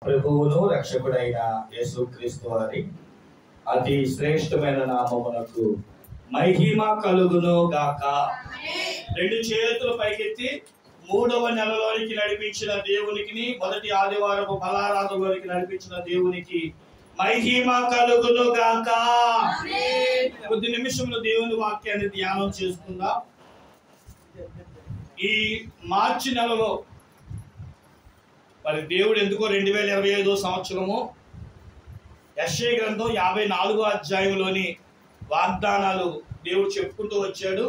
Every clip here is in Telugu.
ప్రభువును రక్షకుడైన యేసుక్రీస్తు వారి అతి శ్రేష్టమైన నామమునకు మహిమ కలుగును గాక. రెండు చేతులు పైకెత్తి మూడవ నెలలోనికి నడిపించిన దేవునికి, మొదటి ఆదివారపు బలారాధనలోనికి నడిపించిన దేవునికి మహిమ కలుగును గాక. కొద్ది నిమిషంలో దేవుని వాక్యాన్ని ధ్యానం చేసుకుందాం. ఈ మార్చి నెలలో మరి దేవుడు ఎందుకో 2025 సంవత్సరము యెషయా గ్రంథం 54వ అధ్యాయంలోని వాగ్దానాలు దేవుడు చెప్పుకుంటూ వచ్చాడు.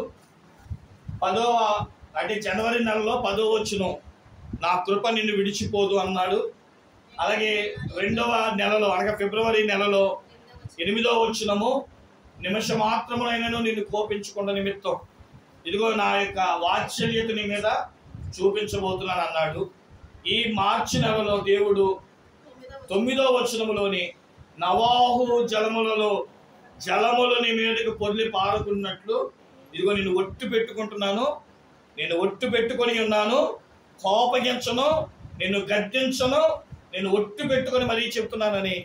జనవరి నెలలో 10వ వచనం, నా కృప నిన్ను విడిచిపోదు అన్నాడు. అలాగే రెండవ నెలలో అనగా ఫిబ్రవరి నెలలో 8వ వచనము, నిమిషం మాత్రమునైనను నిన్ను కోపించకుండా నిమిత్తం ఇదిగో నా యొక్క వాత్సల్యత నీ మీద చూపించబోతున్నాను అన్నాడు. ఈ మార్చి నెలలో దేవుడు 9వ వచనములోని నవాహు జలములు నీ మీదకి పొర్లి పారుకున్నట్లు ఇదిగో నిన్ను ఒట్టు పెట్టుకుంటున్నాను, నేను ఒట్టు పెట్టుకొని ఉన్నాను, కోపగించను, నిన్ను గద్దించను, నేను ఒట్టు పెట్టుకొని మరీ చెప్తున్నానని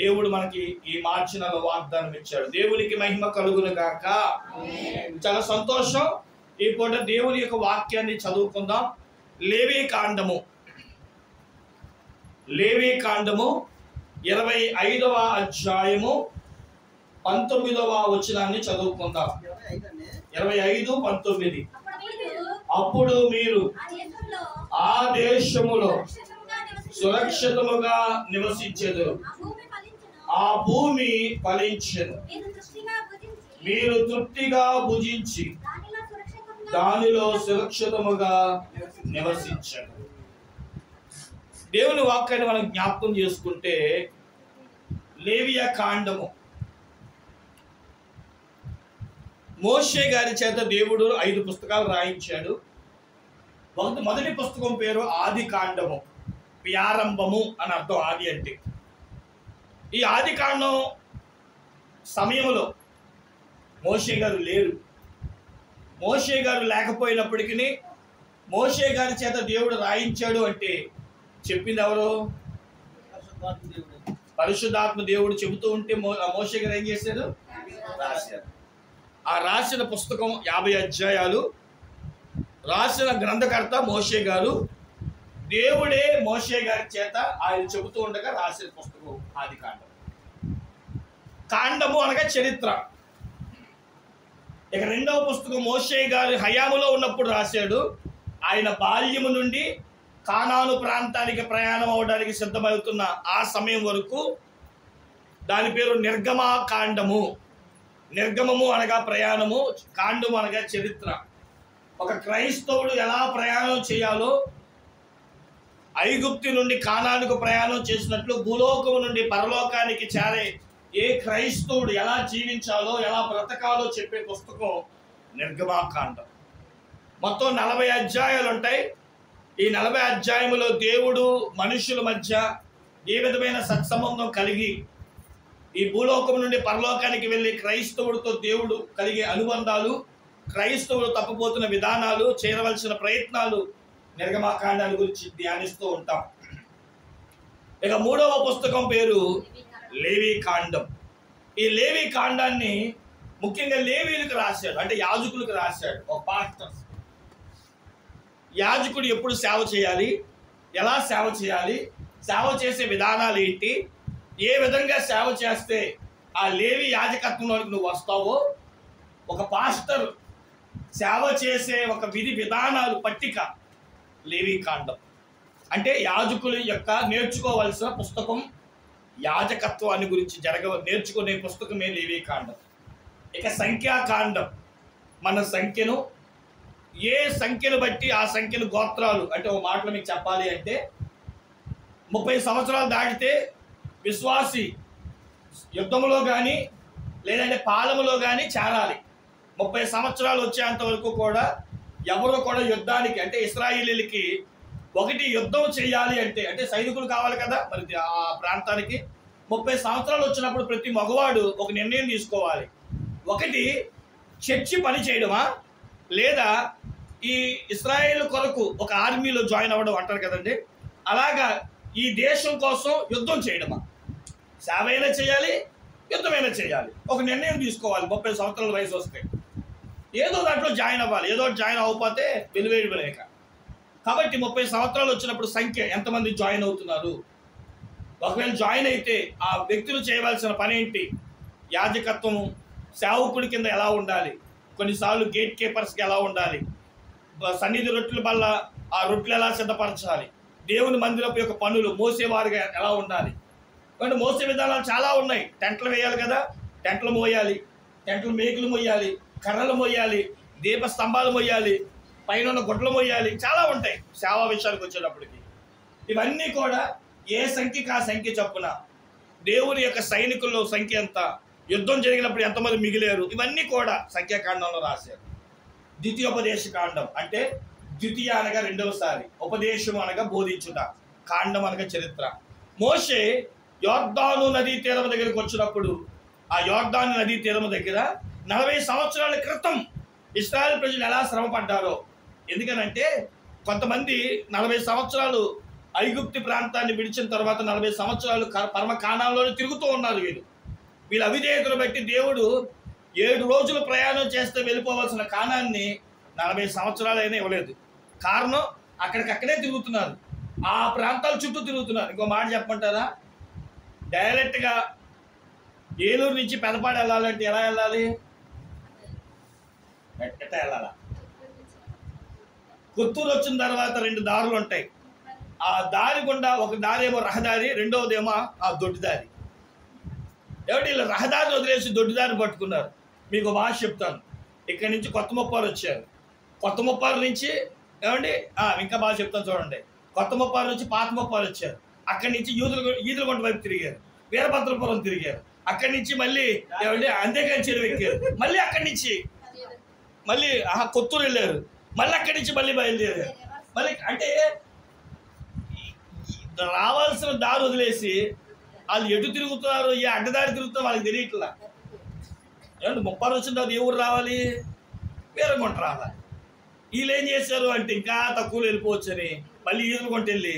దేవుడు మనకి ఈ మార్చి నెల వాగ్దానం ఇచ్చాడు. దేవునికి మహిమ కలుగును గాక. చాలా సంతోషం. ఈ పూట దేవుని యొక్క వాక్యాన్ని చదువుకుందాం. లేవి కాండము 25వ అధ్యాయము 19వ వచనాన్ని చదువుకుందాం. 25:19. అప్పుడు మీరు ఆ దేశములో సురక్షితముగా నివసించెదరు, ఆ భూమి ఫలించెను, మీరు తృప్తిగా భుజించి దానిలో సురక్షితముగా నివసించారు. దేవుని వాక్యాన్ని మనం జ్ఞాపకం చేసుకుంటే లేవియా కాండము మోషే గారి చేత దేవుడు 5 పుస్తకాలు రాయించాడు. మొదటి పుస్తకం పేరు ఆది కాండము, ప్రారంభము అని అర్థం. ఆది అంటే ఈ ఆది కాండం సమయంలో మోషే గారు లేరు. మోషే గారు లేకపోయినప్పటికీ మోషే గారి చేత దేవుడు రాయించాడు అంటే చెప్పింది ఎవరు? పరిశుద్ధాత్మ దేవుడు చెబుతూ ఉంటే మోషే గారు ఏం చేశారు? రాశారు. ఆ రాసిన పుస్తకం 50 అధ్యాయాలు. రాసిన గ్రంథకర్త మోషే గారు. దేవుడే మోషే గారి చేత ఆయన చెబుతూ ఉండగా రాసిన పుస్తకం ఆది కాండం. కాండము అనగా చరిత్ర. ఇక రెండవ పుస్తకం మోషే గారి హయాములో ఉన్నప్పుడు రాశాడు. ఆయన బాల్యము నుండి కానాను ప్రాంతానికి ప్రయాణం అవడానికి సిద్ధమవుతున్న ఆ సమయం వరకు దాని పేరు నిర్గమా కాండము. నిర్గమము అనగా ప్రయాణము, కాండము అనగా చరిత్ర. ఒక క్రైస్తవుడు ఎలా ప్రయాణం చేయాలో, ఐగుప్తు నుండి కానానుకు ప్రయాణం చేసినట్లు భూలోకము నుండి పరలోకానికి చేరే ఏ క్రైస్తవుడు ఎలా జీవించాలో, ఎలా బ్రతకాలో చెప్పే పుస్తకం నిర్గమాకాండం. మొత్తం 40 అధ్యాయాలు ఉంటాయి. ఈ 40 అధ్యాయములో దేవుడు మనుషుల మధ్య ఏ విధమైన సత్సంబంధం కలిగి ఈ భూలోకం నుండి పరలోకానికి వెళ్ళి క్రైస్తవుడితో దేవుడు కలిగే అనుబంధాలు, క్రైస్తవుడు తప్పిపోతున్న విధానాలు, చేరవలసిన ప్రయత్నాలు, నిర్గమాకాండాల గురించి ధ్యానిస్తూ ఉంటాం. ఇక 3వ పుస్తకం పేరు లేవి కాండం. ఈ లేవి కాండాన్ని ముఖ్యంగా లేవీలకు రాశాడు, అంటే యాజకులకు రాశాడు. ఒక పాస్టర్, యాజకుడు ఎప్పుడు సేవ చేయాలి, ఎలా సేవ చేయాలి, సేవ చేసే విధానాలు ఏంటి, ఏ విధంగా సేవ చేస్తే ఆ లేవి యాజకత్వంలోకి నువ్వు వస్తావో, ఒక పాస్టర్ సేవ చేసే ఒక విధి విధానాలు పట్టిక లేవి కాండం. అంటే యాజకుల యొక్క నేర్చుకోవలసిన పుస్తకం, యాజకత్వాన్ని గురించి నేర్చుకునే పుస్తకమే లేవి కాండం. ఇక సంఖ్యాకాండం, మన సంఖ్యను, ఏ సంఖ్యను బట్టి ఆ సంఖ్యను గోత్రాలు, అంటే ఒక మాటలో మీకు చెప్పాలి అంటే 30 సంవత్సరాలు దాటితే విశ్వాసి యుద్ధములో కానీ లేదంటే పాలములో కానీ చేరాలి. 30 సంవత్సరాలు వచ్చేంత వరకు కూడా ఎవరు కూడా యుద్ధానికి, అంటే ఇశ్రాయేలీలకి ఒకటి యుద్ధం చేయాలి అంటే సైనికులు కావాలి కదా మరి ఆ ప్రాంతానికి. 30 సంవత్సరాలు వచ్చినప్పుడు ప్రతి మగవాడు ఒక నిర్ణయం తీసుకోవాలి. ఒకటి చర్చి పని చేయడమా, లేదా ఈ ఇశ్రాయేల్ కొరకు ఒక ఆర్మీలో జాయిన్ అవ్వడం అంటారు కదండి. అలాగా ఈ దేశం కోసం యుద్ధం చేయడమా? సేవ అయినా చేయాలి, యుద్ధమైనా చేయాలి. ఒక నిర్ణయం తీసుకోవాలి. 30 సంవత్సరాల వయసు వస్తే ఏదో దాంట్లో జాయిన్ అవ్వాలి. ఏదో జాయిన్ అవ్వకపోతే వెలువేయలేక. కాబట్టి 30 సంవత్సరాలు వచ్చినప్పుడు సంఖ్య ఎంతమంది జాయిన్ అవుతున్నారు? ఒకవేళ జాయిన్ అయితే ఆ వ్యక్తులు చేయవలసిన పని ఏంటి? యాజకత్వము సేవకుడి కింద ఎలా ఉండాలి? కొన్నిసార్లు గేట్ కీపర్స్కి ఎలా ఉండాలి? సన్నిధి రొట్టెల వల్ల ఆ రొట్టెలు ఎలా సిద్ధపరచాలి? దేవుని మందిరపు యొక్క పనులు మోసేవారుగా ఎలా ఉండాలి? అంటే మోసే విధానాలు చాలా ఉన్నాయి. టెంట్లు వేయాలి కదా, టెంట్లు మోయాలి, టెంట్లు మేకులు మోయాలి, కర్రలు మోయాలి, దీప స్తంభాలు మోయాలి, పైన ఉన్న గుడ్లు మోయాలి, చాలా ఉంటాయి సేవా విషయానికి వచ్చేటప్పటికి. ఇవన్నీ కూడా ఏ సంఖ్యకి ఆ సంఖ్య చొప్పున దేవుని యొక్క సైనికుల్లో సంఖ్య ఎంత, యుద్ధం జరిగినప్పుడు ఎంతమంది మిగిలేరు, ఇవన్నీ కూడా సంఖ్యాకాండంలో రాశారు. ద్వితీయోపదేశ కాండం అంటే ద్వితీయ అనగా రెండవసారి, ఉపదేశం అనగా బోధించుట, కాండం అనగా చరిత్ర. మోషే యోర్దాను నదీ తీరం దగ్గరికి వచ్చినప్పుడు ఆ యోర్దాను నదీ తీరం దగ్గర 40 సంవత్సరాల క్రితం ఇశ్రాయేల్ ప్రజలు ఎలా శ్రమ పడ్డారో. ఎందుకనంటే కొంతమంది 40 సంవత్సరాలు ఐగుప్తి ప్రాంతాన్ని విడిచిన తర్వాత 40 సంవత్సరాలు పరమ కానాల్లోనే తిరుగుతూ ఉన్నారు. వీళ్ళ అవిధేయతను బట్టి దేవుడు 7 రోజులు ప్రయాణం చేస్తే వెళ్ళిపోవాల్సిన కానాన్ని 40 సంవత్సరాలైనా ఇవ్వలేదు. కారణం అక్కడికక్కడే తిరుగుతున్నారు, ఆ ప్రాంతాల చుట్టూ తిరుగుతున్నారు. ఇంకో మాట చెప్పమంటారా? డైరెక్ట్గా ఏలూరు నుంచి పెదపాడు వెళ్ళాలంటే ఎలా వెళ్ళాలి? ఎట్ట వెళ్ళాలా? కొత్తూరు వచ్చిన తర్వాత 2 దారులు ఉంటాయి. ఆ దారి గుండా ఒక దారి ఏమో రహదారి, రెండవదేమో ఆ దొడ్డిదారి. ఏమిటి వీళ్ళు రహదారిని వదిలేసి దొడ్డిదారిని పట్టుకున్నారు. మీకు భాష చెప్తాను. ఇక్కడి నుంచి కొత్త ముప్పారు వచ్చారు. కొత్త ముప్పారు నుంచి ఏమండి ఇంకా బాగా చెప్తాను చూడండి. కొత్త ముప్పారు నుంచి పాత ముప్పారు వచ్చారు. అక్కడి నుంచి ఈదులగుంట వైపు తిరిగారు, వీరభద్రపురం తిరిగారు. అక్కడి నుంచి మళ్ళీ ఏమండి అంతేకాని చెరువు ఎక్కారు. మళ్ళీ అక్కడి నుంచి మళ్ళీ కొత్తూరు వెళ్ళారు. మళ్ళీ అక్కడి నుంచి మళ్ళీ బయలుదేరారు. మళ్ళీ అంటే రావాల్సిన దారి వదిలేసి వాళ్ళు ఎటు తిరుగుతున్నారు, ఏ అడ్డదారి తిరుగుతున్నారు వాళ్ళకి తెలియట్లా. ఏమంటే ముప్పారు వచ్చిన తర్వాత ఏ ఊరు రావాలి? వీరగుంట రావాలి. వీళ్ళు ఏం చేశారు అంటే ఇంకా తక్కువలో వెళ్ళిపోవచ్చని మళ్ళీ ఈదులగుంట వెళ్ళి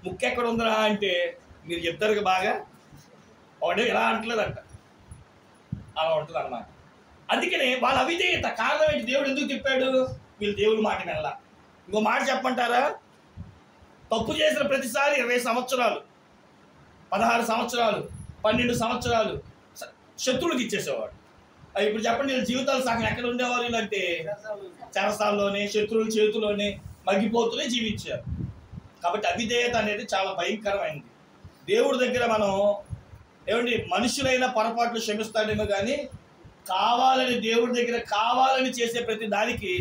ముక్క ఎక్కడ ఉందిరా అంటే మీరు చెప్తారు బాగా ఒకటే ఇలా అంటలేదంట, అలా ఉంటుంది అన్నమాట. అందుకనే వాళ్ళ అవిధేయత కారణం ఏంటి? దేవుడు ఎందుకు తిప్పాడు? వీళ్ళు దేవుడి మాట వినల. ఇంకో మాట చెప్పమంటారా? తప్పు చేసిన ప్రతిసారి 20 సంవత్సరాలు, 16 సంవత్సరాలు, 12 సంవత్సరాలు శత్రువులకు ఇచ్చేసేవాడు. ఇప్పుడు చెప్పండి, వీళ్ళ జీవితాలు సగం ఎక్కడ ఉండేవాళ్ళు అంటే చెరసాల్లోనే, శత్రువుల చేతిలోనే మగ్గిపోతూనే జీవించారు. కాబట్టి అవిధేయత అనేది చాలా భయంకరమైనది. దేవుడి దగ్గర మనం ఏమండి మనుషులైన పొరపాట్లు క్షమిస్తాడేమో కానీ కావాలని దేవుడి దగ్గర కావాలని చేసే ప్రతి దానికి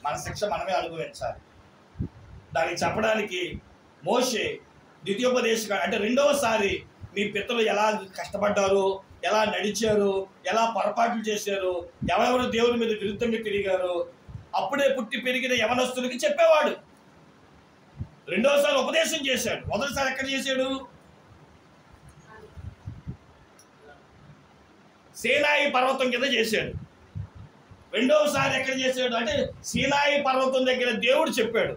మన శిక్ష మనమే అనుభవించాలి. దానికి చెప్పడానికి మోషే ద్వితీయోపదేశం అంటే రెండవసారి మీ పితరులు ఎలా కష్టపడ్డారు, ఎలా నడిచారు, ఎలా పొరపాట్లు చేశారు, ఎవరెవరు దేవుని మీద విరుద్ధంగా తిరిగారు, అప్పుడే పుట్టి పెరిగిన యవనస్తులకి చెప్పేవాడు. రెండవసారి ఉపదేశం చేశాడు. మొదటిసారి ఎక్కడ చేశాడు? సీనాయి పర్వతం కింద చేశాడు. రెండవసారి ఎక్కడ చేశాడు అంటే సీనాయి పర్వతం దగ్గర దేవుడు చెప్పాడు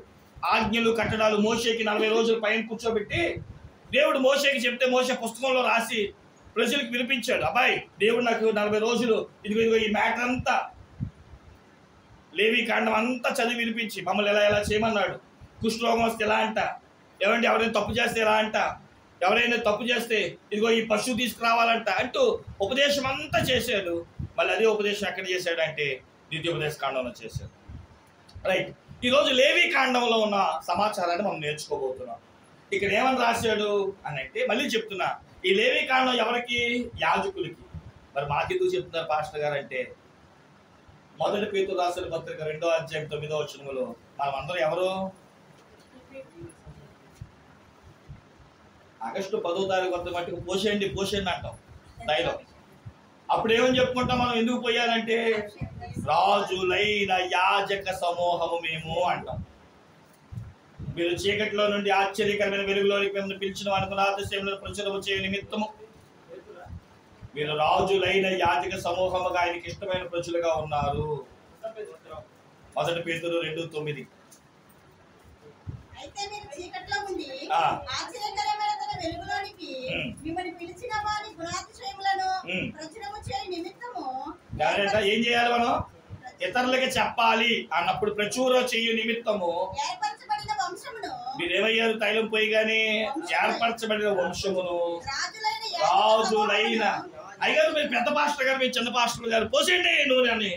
ఆజ్ఞలు కట్టడాలు. మోషేకి 40 రోజులు పైన కూర్చోబెట్టి దేవుడు మోషేకి చెప్తే మోషే పుస్తకంలో రాసి ప్రజలకు వినిపించాడు. అబ్బాయి దేవుడు నాకు 40 రోజులు ఇదిగో ఈ మ్యాటర్ అంతా లేవి కాండం అంతా చదివి వినిపించి మమ్మల్ని ఎలా చేయమన్నాడు. కుష్ఠరోగం వస్తే ఎలా అంట, ఏమంటే ఎవరైనా తప్పు చేస్తే ఎలా అంట, ఎవరైనా తప్పు చేస్తే ఇదిగో ఈ పశువు తీసుకురావాలంట అంటూ ఉపదేశం అంతా చేశాడు. మళ్ళీ అదే ఉపదేశం ఎక్కడ చేశాడు అంటే ద్వితీయోపదేశ కాండంలో చేశాడు. రైట్. ఈరోజు లేవి కాండంలో ఉన్న సమాచారాన్ని మనం నేర్చుకోబోతున్నాం. ఇక్కడ ఏమని రాశాడు అని అంటే మళ్ళీ చెప్తున్నా, ఈ లేవి కాండం ఎవరికి? యాజకులకి. మరి మాకెందుకు చెప్తున్నారు పాస్టర్ గారు అంటే, మొదటి పేతురు రాసిన పత్రిక 2వ అధ్యాయం 9వ వచనంలో మనం అందరూ ఎవరు? ఆగస్టు 10వ తారీఖు వద్ద మట్టుకు పోసేయండి అంటాం డైలాగ్. అప్పుడు ఏమని చెప్పుకుంటాం మనం? ఎందుకు పోయాలంటే రాజులైన యాజక సమూహము మేము అంటాం. మీరు చీకటిలో నుండి ఆశ్చర్యకరమైన వెలుగులోనికి మిమ్మల్ని పిలిచిన వారికి అతిశయములను ప్రచురము చేయ నిమిత్తము మీరు రాజులైన యాజక సమూహముగా ఆయనకి ఇష్టమైన ప్రజలుగా ఉన్నారు. మొదటి పేతురు 2:9. అయితే మీరు చీకట్లో ఉండి ఆ. ఆశ్చర్యకరమైన తన వెలుగులోనికి మిమ్మల్ని పిలిచిన వారి గుణాతిశయములను ప్రచురము చేయ నిమిత్తము ఏం చేయాలి మనం? ఇతరులకి చెప్పాలి అన్నప్పుడు ప్రచుర చెయ్యి నిమిత్తము ఏర్పరచబడిన వంశమును మీరేమయ్యారు? తైలం పోయిగానే ఏర్పరచబడిన వంశమును రాజులైన రాజులైన అయ్యారు. మీరు పెద్ద పాస్టర్ గారు, మీ చిన్న పాస్టర్ గారు పోసేయండి నూనె అని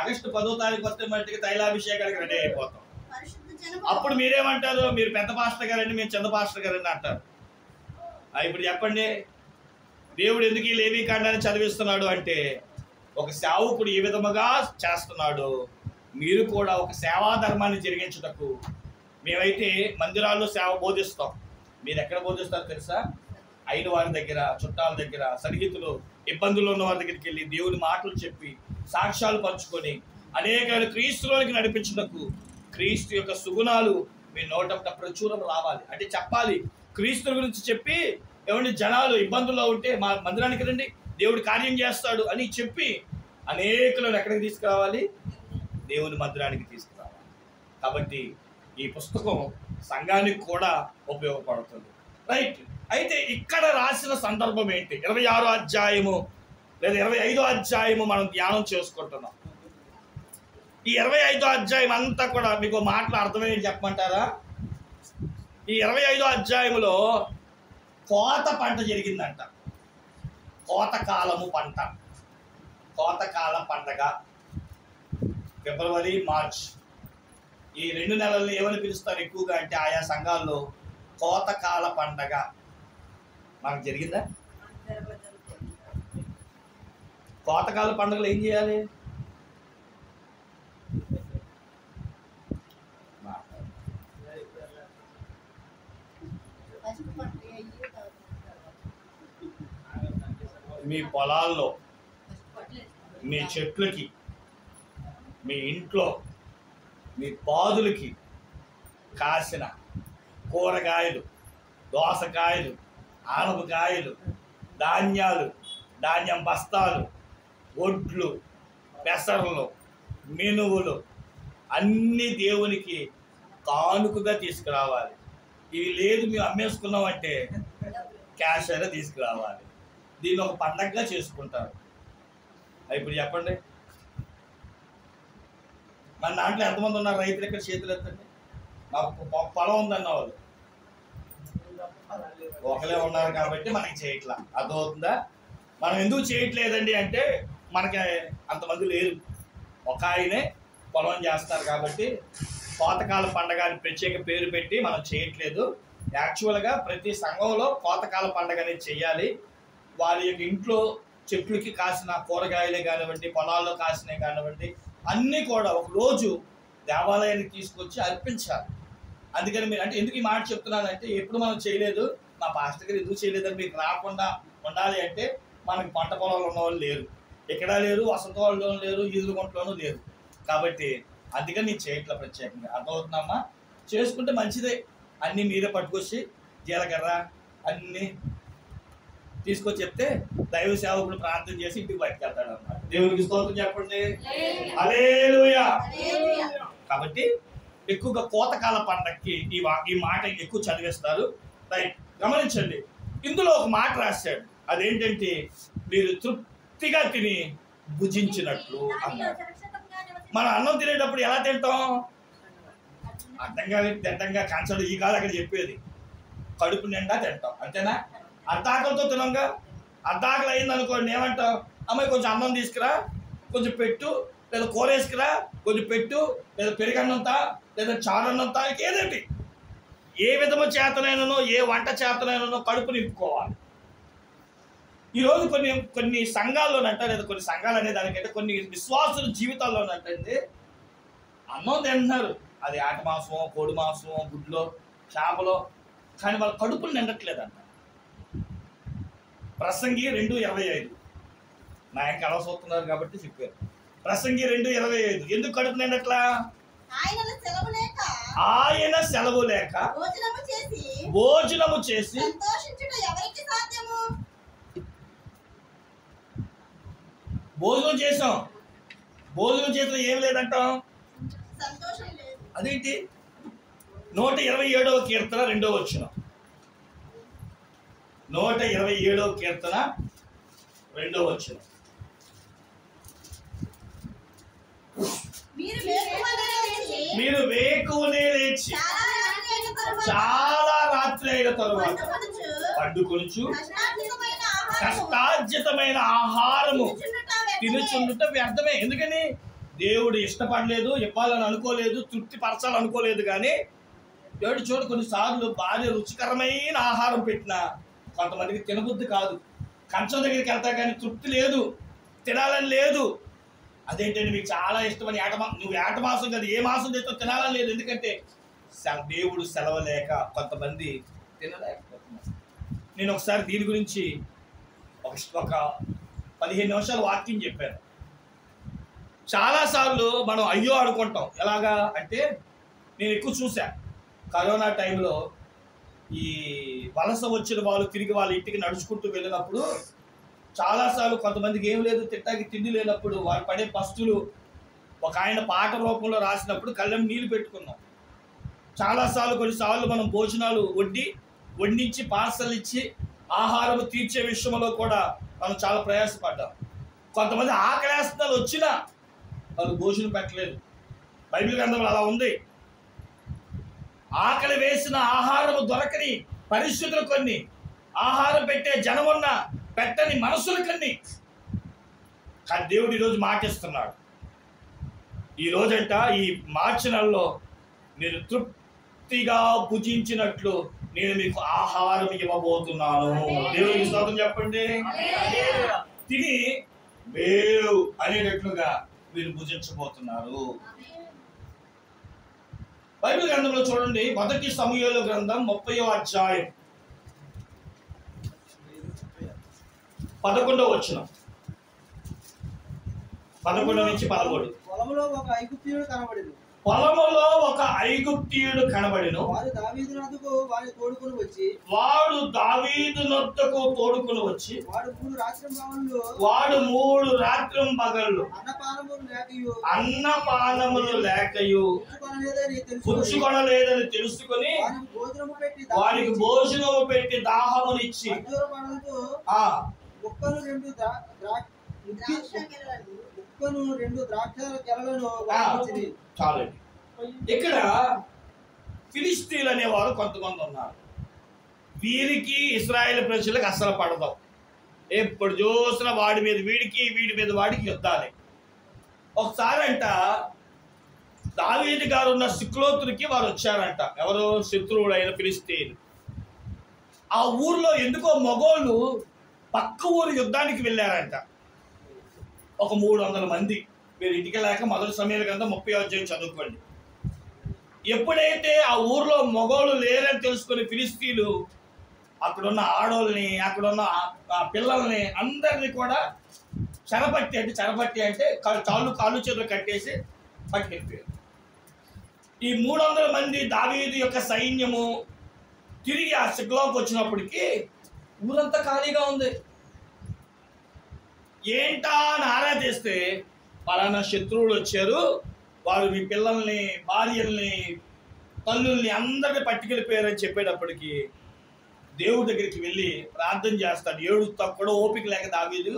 ఆగస్టు 10వ తారీఖు వస్తే మట్టికి తైలాభిషేకానికి రెడీ అయిపోతాం. పరిశుద్ధ జనము అప్పుడు మీరేమంటారు? మీరు పెద్ద పాస్టర్ గారండి, మేము చిన్న పాస్టర్ గారండి అంటారు. ఇప్పుడు చెప్పండి, దేవుడు ఎందుకు ఈ లేవీ కాండాన్ని చదివిస్తున్నాడు అంటే ఒక సేవకుడు ఏ విధముగా చేస్తున్నాడు, మీరు కూడా ఒక సేవా ధర్మాన్ని జరిగించుటకు. మేమైతే మందిరాల్లో సేవ బోధిస్తాం, మీరు ఎక్కడ బోధిస్తారో తెలుసా? అయిన వారి దగ్గర, చుట్టాల దగ్గర, సన్నిహితులు, ఇబ్బందులు ఉన్న వారి దగ్గరికి వెళ్ళి దేవుని మాటలు చెప్పి సాక్ష్యాలు పంచుకొని అనేక క్రీస్తులోనికి నడిపించుటకు. క్రీస్తు యొక్క సుగుణాలు మీ నోటంట ప్రచురం రావాలి అంటే చెప్పాలి. క్రీస్తు గురించి చెప్పి ఏమంటే జనాలు ఇబ్బందుల్లో ఉంటే మా మందిరానికి రండి, దేవుడు కార్యం చేస్తాడు అని చెప్పి అనేకులను ఎక్కడికి తీసుకురావాలి? దేవుని మందిరానికి తీసుకురావాలి. కాబట్టి ఈ పుస్తకం సంఘానికి కూడా ఉపయోగపడుతుంది. రైట్. అయితే ఇక్కడ రాసిన సందర్భం ఏంటి? 26వ అధ్యాయము లేదా 25వ అధ్యాయము మనం ధ్యానం చేసుకుంటున్నాం. ఈ 25వ అధ్యాయం అంతా కూడా మీకు మాటలు అర్థమయ్యేది చెప్పమంటారా? ఈ 25వ అధ్యాయంలో కోత పంట జరిగిందంట. కోతకాలము పంట, కోతకాల పండగ. ఫిబ్రవరి, మార్చ్ ఈ 2 నెలల్లో ఏమని పిలుస్తారు ఎక్కువగా అంటే ఆయా సంఘాల్లో కోతకాల పండగ మనకు జరిగిందా? కోతకాల పండుగలు ఏం చేయాలి? మీ పొలాల్లో, మీ చెట్లకి, మీ ఇంట్లో, మీ పాదులకి కాసిన కూరగాయలు, దోసకాయలు, ఆనపకాయలు, ధాన్యాలు, ధాన్యం బస్తాలు, ఒడ్లు, పెసర్లు, మినువులు అన్నీ దేవునికి కానుకగా తీసుకురావాలి. ఇవి లేదు మేము అమ్మేసుకున్నామంటే క్యాష్ అయినా తీసుకురావాలి. దీన్ని ఒక పండగగా చేసుకుంటారు. ఇప్పుడు చెప్పండి, మన దాంట్లో ఎంతమంది ఉన్నారు రైతులు? ఇక్కడ చేతులు ఎత్తండి. మాకు పొలం ఉందన్న వాళ్ళు ఒకలే ఉన్నారు కాబట్టి మనకి చేయట్లా. అర్థమవుతుందా? మనం ఎందుకు చేయట్లేదండి అంటే మనకి అంతమంది లేరు. ఒక ఆయనే పొలం చేస్తారు కాబట్టి కోతకాల పండగ అని ప్రత్యేక పేరు పెట్టి మనం చేయట్లేదు. యాక్చువల్గా ప్రతి సంఘంలో కోతకాల పండగ అనేది చెయ్యాలి. వారి యొక్క ఇంట్లో చెట్లకి కాసిన కూరగాయలే కానివ్వండి, పొలాల్లో కాసినవి కానివ్వండి, అన్నీ కూడా ఒక రోజు దేవాలయానికి తీసుకొచ్చి అర్పించాలి. అందుకని మీరు అంటే ఎందుకు ఈ మాట చెప్తున్నానంటే ఎప్పుడు మనం చేయలేదు, మా పాస్టర్ గారు ఎందుకు చేయలేదని మీకు రాకుండా ఉండాలి అంటే మనకి పంట పొలాలు ఉన్నవాళ్ళు లేరు, ఎక్కడా లేరు, వసంత వాళ్ళు లేరు, ఈదుగుంటలోనూ లేరు. కాబట్టి అందుకని నేను చేయట్లా ప్రత్యేకంగా. అర్థమవుతుందమ్మా? చేసుకుంటే మంచిదే. అన్నీ మీరే పట్టుకొచ్చి జీలకర్ర అన్నీ తీసుకొచ్చి చెప్తే దైవ సేవకుడు ప్రార్థన చేసి ఇంటికి బయటకెళ్తాడు అన్నమాట. దేవునికి స్తోత్రం చెప్పండి. హల్లెలూయా. కాబట్టి ఎక్కువగా కోతకాల పండగకి ఈ మాట ఎక్కువ చదివేస్తారు. రైట్, గమనించండి. ఇందులో ఒక మాట రాశాడు, అదేంటంటే మీరు తృప్తిగా తిని భుజించినట్లు అన్నాడు. మనం అన్నం తినేటప్పుడు ఎలా తింటాం? అడ్డంగా కంచడు ఈ కాదు అక్కడ చెప్పేది, కడుపు నిండా తింటాం, అంతేనా? అర్ధాకలతో తినంగా. అర్ధాకలి అయింది అనుకోండి, ఏమంటావు? అమ్మాయి కొంచెం అన్నం తీసుకురా, కొంచెం పెట్టు, లేదా కూర వేసుకురా, కొంచెం పెట్టు, లేదా పెరుగన్నంతా, లేదా చారన్నంతా, ఏదేంటి ఏ విధము చేతనైననో ఏ వంట చేతనైననో కడుపు నింపుకోవాలి. ఈరోజు కొన్ని సంఘాల్లోనంట, లేదా కొన్ని సంఘాలు అనే దానికంటే కొన్ని విశ్వాసుల జీవితాల్లోనంటే అన్నం తింటున్నారు, అది ఆట మాంసమో, కోడి మాంసమో, గుడ్లో, చేపలో, కానీ వాళ్ళ కడుపులు నిండట్లేదంట. ప్రసంగి 2:25 నా ఇంకా అలా చూస్తున్నారు కాబట్టి చెప్పారు. ప్రసంగి 2:25 ఎందుకు కడుపు నిండట్లా? ఆయన సెలవు లేక భోజనము చేసి భోజనం చేసాం, భోజనం చేసిన ఏం లేదంటాం. అదేంటి? 127వ కీర్తన 2వ వచనం. 127వ కీర్తన 2వ వచనం. మీరు వేకువనే లేచి చాలా రాత్రి అయిన తరువాత పండుకొనుచు కష్టార్జితమైన ఆహారము తినుచుండుట వ్యర్థమే. ఎందుకని? దేవుడు ఇష్టపడలేదు, ఇవ్వాలని అనుకోలేదు, తృప్తి పరచాలనుకోలేదు. కానీ దేవుడు చూడు, కొన్నిసార్లు భార్య రుచికరమైన ఆహారం పెట్టినా కొంతమందికి తినబుద్ధి కాదు. కంచం దగ్గరికి వెళ్తా కానీ తృప్తి లేదు, తినాలని లేదు. అదేంటంటే మీకు చాలా ఇష్టమని నువ్వు ఏట మాసం కదా, ఏ మాసం చేస్తో తినాలని లేదు. ఎందుకంటే దేవుడు సెలవలేక కొంతమంది తినలేకపోతున్నారు. నేను ఒకసారి దీని గురించి ఒక 15 నిమిషాలు వాక్యం చెప్పాను. చాలాసార్లు మనం అయ్యో అనుకుంటాం. ఎలాగా అంటే నేను ఎక్కువ చూసా, కరోనా టైంలో ఈ వలస వచ్చిన వాళ్ళు తిరిగి వాళ్ళ ఇంటికి నడుచుకుంటూ వెళ్ళినప్పుడు చాలాసార్లు కొంతమందికి ఏం లేదు, తిట్టాకి తిండి లేనప్పుడు వారు పడే పస్తులు ఒక ఆయన పాట రూపంలో రాసినప్పుడు కళ్ళెం నీళ్ళు పెట్టుకున్నాం. చాలాసార్లు కొన్నిసార్లు మనం భోజనాలు వడ్డించి పార్సల్ ఇచ్చి ఆహారం తీర్చే విషయంలో కూడా మనం చాలా ప్రయాసపడ్డాం. కొంతమంది ఆకలేస్తున్నారు వచ్చినా వాళ్ళు భోజనం పెట్టలేదు. బైబిల్ గ్రంథంలో అలా ఉంది. ఆకలి వేసిన ఆహారం దొరకని పరిస్థితులు కొన్ని, ఆహారం పెట్టే జనమున్న పెట్టని మనసులు కొన్ని. కానీ దేవుడు ఈరోజు మాటిస్తున్నాడు. ఈ రోజంట ఈ మార్చి నెలలో మీరు తృప్తిగా భుజించినట్లు నేను మీకు ఆహారం ఇవ్వబోతున్నాను. దేవుడికి స్తోత్రం చెప్పండి. తిని వేరు అనేటట్లుగా మీరు భుజించబోతున్నారు. బైబిల్ గ్రంథంలో చూడండి, 1 సమూయేలు గ్రంథం 30వ అధ్యాయం 11వ వచనం. 11 నుంచి 13. పొలములో ఒక ఐగుప్తీయుడు కనబడెను. వాడు దావీదు నొద్దకు తోడుకుని వచ్చి వాడు 3 రాత్రింబగళ్ళు అన్నపానములు లేకయు పుచ్చుకొనలేదని తెలుసుకొని వారికి భోజనము పెట్టి దాహమునిచ్చి రెండు ద్రాక్ష గెలలను చాలండి. ఇక్కడ ఫిలిస్తీన్లు అనేవారు కొంతమంది ఉన్నారు. వీరికి ఇశ్రాయేలు ప్రజలకు అస్సలు పడదాం. ఎప్పుడు చూసిన వాడి మీద వీడి మీద వాడికి యుద్ధాలే. ఒకసారి అంట దావీదు గారు ఉన్న సిక్లోతునికి వారు వచ్చారంట. ఎవరు? శత్రువులైన ఫిలిస్తీన్లు. ఆ ఊర్లో ఎందుకో మగోళ్ళు పక్క ఊరు యుద్ధానికి వెళ్ళారంట. ఒక 300 మంది. మీరు ఇంటికి లేక మొదటి సమయాల గ్రంథం 30వ అధ్యాయం చదువుకోండి. ఎప్పుడైతే ఆ ఊర్లో మగోళ్ళు లేరని తెలుసుకుని ఫిలిస్తీన్లు అక్కడున్న ఆడోళ్ళని, అక్కడున్న పిల్లల్ని అందరినీ కూడా చెరపట్టి అంటే కాళ్ళు చేతులు కట్టేసి పట్టుకెళ్ళిపోయారు. ఈ 300 మంది దావీదు యొక్క సైన్యము తిరిగి ఆ సిక్లోకి వచ్చినప్పటికీ ఊరంతా ఖాళీగా ఉంది. ఏంటా అని ఆరాధిస్తే పలానా శత్రువులు వచ్చారు, వారు మీ పిల్లల్ని, భార్యల్ని, తల్లుల్ని అందరినీ పట్టుకెళ్ళిపోయారని చెప్పేటప్పటికి దేవుడి దగ్గరికి వెళ్ళి ప్రార్థన చేస్తాడు. ఏడుస్తా కూడా ఓపిక లేక దావీదు.